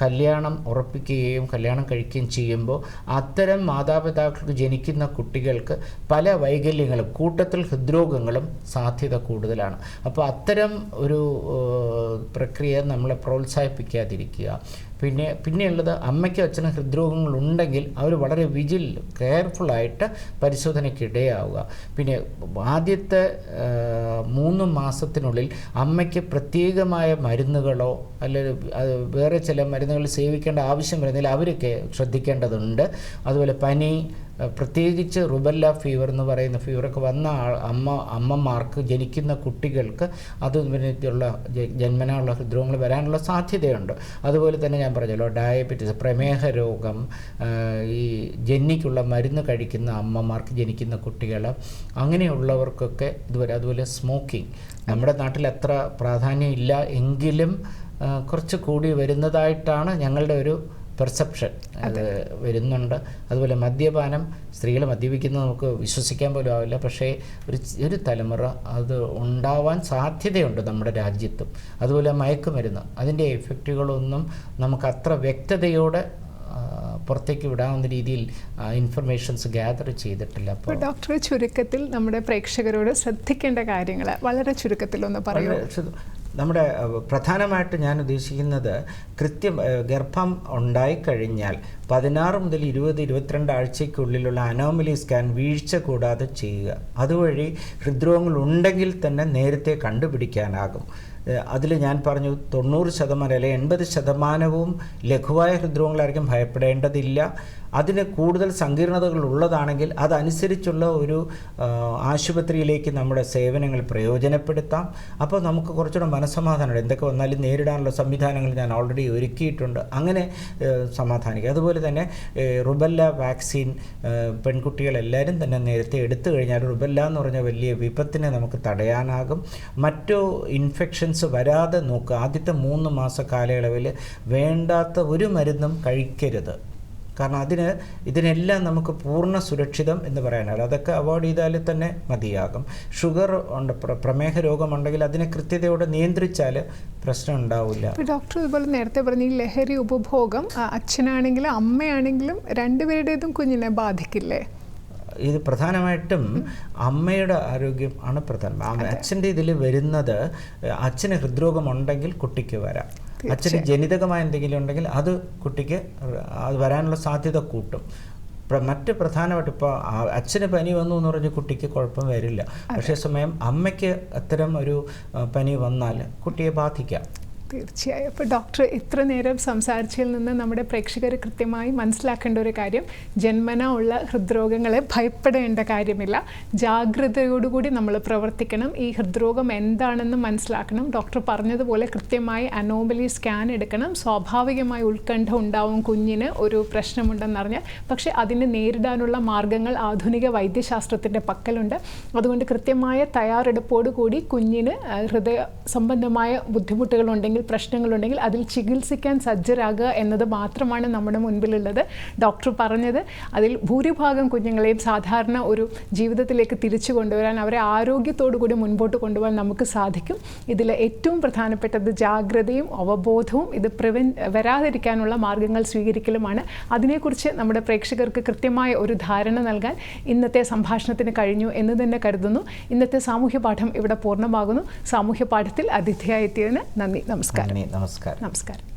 കല്യാണം ഉറപ്പിക്കുകയും കല്യാണം കഴിക്കുകയും ചെയ്യുമ്പോൾ അത്തരം മാതാപിതാക്കൾക്ക് ജനിക്കുന്ന കുട്ടികൾക്ക് പല വൈകല്യങ്ങളും കൂട്ടത്തിൽ ഹൃദ്രോഗങ്ങളും സാധ്യത കൂടുതലാണ്. അപ്പോൾ അത്തരം ഒരു പ്രക്രിയ നമ്മളെ പ്രോത്സാഹിപ്പിക്കാതിരിക്കുക. പിന്നെയുള്ളത് അമ്മയ്ക്കും അച്ഛനും ഹൃദ്രോഗങ്ങളുണ്ടെങ്കിൽ അവർ വളരെ കെയർഫുള്ളായിട്ട് പരിശോധനയ്ക്ക് ഇടയാവുക. പിന്നെ ആദ്യത്തെ 3 മാസത്തിനുള്ളിൽ അമ്മയ്ക്ക് പ്രത്യേകമായ മരുന്നുകളോ അല്ലെങ്കിൽ വേറെ ചില മരുന്നുകൾ സേവിക്കേണ്ട ആവശ്യം വരുന്നതിൽ അവരൊക്കെ ശ്രദ്ധിക്കേണ്ടതുണ്ട്. അതുപോലെ പനി, പ്രത്യേകിച്ച് റുബല്ല ഫീവർ എന്ന് പറയുന്ന ഫീവറൊക്കെ വന്ന അമ്മമാർക്ക് ജനിക്കുന്ന കുട്ടികൾക്ക് അതുള്ള ജന്മനായുള്ള ഹൃദ്രോഗങ്ങൾ വരാനുള്ള സാധ്യതയുണ്ട്. അതുപോലെ തന്നെ ഞാൻ പറഞ്ഞല്ലോ ഡയബറ്റിസ്, പ്രമേഹ രോഗം, ഈ ജന്നിക്കുള്ള മരുന്ന് കഴിക്കുന്ന അമ്മമാർക്ക് ജനിക്കുന്ന കുട്ടികൾ, അങ്ങനെയുള്ളവർക്കൊക്കെ ഇതുവരെ. അതുപോലെ സ്മോക്കിംഗ് നമ്മുടെ നാട്ടിൽ അത്ര പ്രാധാന്യം ഇല്ല എങ്കിലും കുറച്ച് കൂടി വരുന്നതായിട്ടാണ് ഞങ്ങളുടെ ഒരു പെർസെപ്ഷൻ. അത് വരുന്നുണ്ട്. അതുപോലെ മദ്യപാനം, സ്ത്രീകൾ മദ്യപിക്കുന്നത് നമുക്ക് വിശ്വസിക്കാൻ പോലും ആവില്ല. പക്ഷേ ഒരു തലമുറ അത് ഉണ്ടാവാൻ സാധ്യതയുണ്ട് നമ്മുടെ രാജ്യത്തും. അതുപോലെ മയക്കുമരുന്ന്, അതിൻ്റെ എഫക്റ്റുകളൊന്നും നമുക്ക് അത്ര വ്യക്തതയോടെ പുറത്തേക്ക് വിടാവുന്ന രീതിയിൽ ഇൻഫർമേഷൻസ് ഗ്യാദർ ചെയ്തിട്ടില്ല. അപ്പോൾ ഡോക്ടർ, ചുരുക്കത്തിൽ നമ്മുടെ പ്രേക്ഷകരോട് ശ്രദ്ധിക്കേണ്ട കാര്യങ്ങൾ വളരെ ചുരുക്കത്തിലൊന്ന് പറയുക. നമ്മുടെ പ്രധാനമായിട്ട് ഞാൻ ഉദ്ദേശിക്കുന്നത് ഗർഭം ഉണ്ടായിക്കഴിഞ്ഞാൽ 16 മുതൽ 20-22 ആഴ്ചയ്ക്കുള്ളിലുള്ള അനോമലി സ്കാൻ വീഴ്ച കൂടാതെ ചെയ്യുക. അതുവഴി ഹൃദ്രോഗങ്ങൾ ഉണ്ടെങ്കിൽ തന്നെ നേരത്തെ കണ്ടുപിടിക്കാനാകും. അതിൽ ഞാൻ പറഞ്ഞു 90% അല്ലെങ്കിൽ 80% ലഘുവായ ഹൃദ്രോഗങ്ങളായിരിക്കും, ഭയപ്പെടേണ്ടതില്ല. അതിന് കൂടുതൽ സങ്കീർണതകൾ ഉള്ളതാണെങ്കിൽ അതനുസരിച്ചുള്ള ഒരു ആശുപത്രിയിലേക്ക് നമ്മുടെ സേവനങ്ങൾ പ്രയോജനപ്പെടുത്താം. അപ്പോൾ നമുക്ക് കുറച്ചുകൂടെ മനസ്സമാധാനമുണ്ട്. എന്തൊക്കെ വന്നാലും നേരിടാനുള്ള സംവിധാനങ്ങൾ ഞാൻ ഓൾറെഡി ഒരുക്കിയിട്ടുണ്ട്. അങ്ങനെ സമാധാനിക്കുക. അതുപോലെ തന്നെ റുബല്ല വാക്സിൻ പെൺകുട്ടികളെല്ലാവരും തന്നെ നേരത്തെ എടുത്തു കഴിഞ്ഞാൽ റുബല്ല എന്ന് പറഞ്ഞ വലിയ വിപത്തിനെ നമുക്ക് തടയാനാകും. മറ്റു ഇൻഫെക്ഷൻസ് വരാതെ നോക്കുക. ആദ്യത്തെ 3 മാസ കാലയളവിൽ വേണ്ടാത്ത ഒരു മരുന്നും കഴിക്കരുത്. കാരണം ഇതിനെല്ലാം നമുക്ക് പൂർണ്ണ സുരക്ഷിതം എന്ന് പറയാനാണ്. അതൊക്കെ അവോയ്ഡ് ചെയ്താൽ തന്നെ മതിയാകും. ഷുഗർ ഉണ്ട്, പ്രമേഹ രോഗമുണ്ടെങ്കിൽ അതിനെ കൃത്യതയോടെ നിയന്ത്രിച്ചാൽ പ്രശ്നം ഉണ്ടാവില്ല. ഡോക്ടർ ഇതുപോലെ നേരത്തെ പറഞ്ഞ ഈ ലഹരി ഉപഭോഗം അച്ഛനാണെങ്കിലും അമ്മയാണെങ്കിലും രണ്ടുപേരുടേതും കുഞ്ഞിനെ ബാധിക്കില്ലേ? ഇത് പ്രധാനമായിട്ടും അമ്മയുടെ ആരോഗ്യം ആണ് പ്രധാനം. അച്ഛൻ്റെ ഇതിൽ വരുന്നത് അച്ഛന് ഹൃദ്രോഗമുണ്ടെങ്കിൽ കുട്ടിക്ക് വരാം. അച്ഛന് ജനിതകമായ എന്തെങ്കിലും ഉണ്ടെങ്കിൽ അത് കുട്ടിക്ക് അത് വരാനുള്ള സാധ്യത കൂട്ടും. മറ്റ് പ്രധാനമായിട്ട് ഇപ്പോൾ അച്ഛന് പനി വന്നു എന്ന് പറഞ്ഞ് കുട്ടിക്ക് കുഴപ്പം വരില്ല. പക്ഷേ സമയം അമ്മയ്ക്ക് അത്തരം ഒരു പനി വന്നാൽ കുട്ടിയെ ബാധിക്കാം. തീർച്ചയായും. അപ്പോൾ ഡോക്ടർ ഇത്ര നേരം സംസാരിച്ചതിൽ നിന്ന് നമ്മുടെ പ്രേക്ഷകർ കൃത്യമായി മനസ്സിലാക്കേണ്ട ഒരു കാര്യം, ജന്മന ഉള്ള ഹൃദ്രോഗങ്ങളെ ഭയപ്പെടേണ്ട കാര്യമില്ല. ജാഗ്രതയോടുകൂടി നമ്മൾ പ്രവർത്തിക്കണം. ഈ ഹൃദ്രോഗം എന്താണെന്ന് മനസ്സിലാക്കണം. ഡോക്ടർ പറഞ്ഞതുപോലെ കൃത്യമായി അനോമലി സ്കാൻ എടുക്കണം. സ്വാഭാവികമായി ഉത്കണ്ഠ ഉണ്ടാവും കുഞ്ഞിന് ഒരു പ്രശ്നമുണ്ടെന്നറിഞ്ഞാൽ. പക്ഷേ അതിനെ നേരിടാനുള്ള മാർഗ്ഗങ്ങൾ ആധുനിക വൈദ്യശാസ്ത്രത്തിൻ്റെ പക്കലുണ്ട്. അതുകൊണ്ട് കൃത്യമായ തയ്യാറെടുപ്പോടുകൂടി കുഞ്ഞിന് ഹൃദയ സംബന്ധമായ ബുദ്ധിമുട്ടുകളുണ്ടെങ്കിൽ, പ്രശ്നങ്ങളുണ്ടെങ്കിൽ അതിൽ ചികിത്സിക്കാൻ സജ്ജരാകുക എന്നത് മാത്രമാണ് നമ്മുടെ മുൻപിലുള്ളത്. ഡോക്ടർ പറഞ്ഞത് അതിൽ ഭൂരിഭാഗം കുഞ്ഞുങ്ങളെയും സാധാരണ ഒരു ജീവിതത്തിലേക്ക് തിരിച്ചു കൊണ്ടുവരാൻ, അവരെ ആരോഗ്യത്തോടു കൂടി മുൻപോട്ട് കൊണ്ടുപോകാൻ നമുക്ക് സാധിക്കും. ഇതിൽ ഏറ്റവും പ്രധാനപ്പെട്ടത് ജാഗ്രതയും അവബോധവും ഇത് വരാതിരിക്കാനുള്ള മാർഗ്ഗങ്ങൾ സ്വീകരിക്കലുമാണ്. അതിനെക്കുറിച്ച് നമ്മുടെ പ്രേക്ഷകർക്ക് കൃത്യമായ ഒരു ധാരണ നൽകാൻ ഇന്നത്തെ സംഭാഷണത്തിന് കഴിഞ്ഞു എന്ന് തന്നെ കരുതുന്നു. ഇന്നത്തെ സാമൂഹ്യ പാഠം ഇവിടെ പൂർണ്ണമാകുന്നു. സാമൂഹ്യ പാഠത്തിൽ അതിഥിയായി എത്തിയതിന് നന്ദി. നമസ്കാരം. നമസ്കാരം. നമസ്കാരം.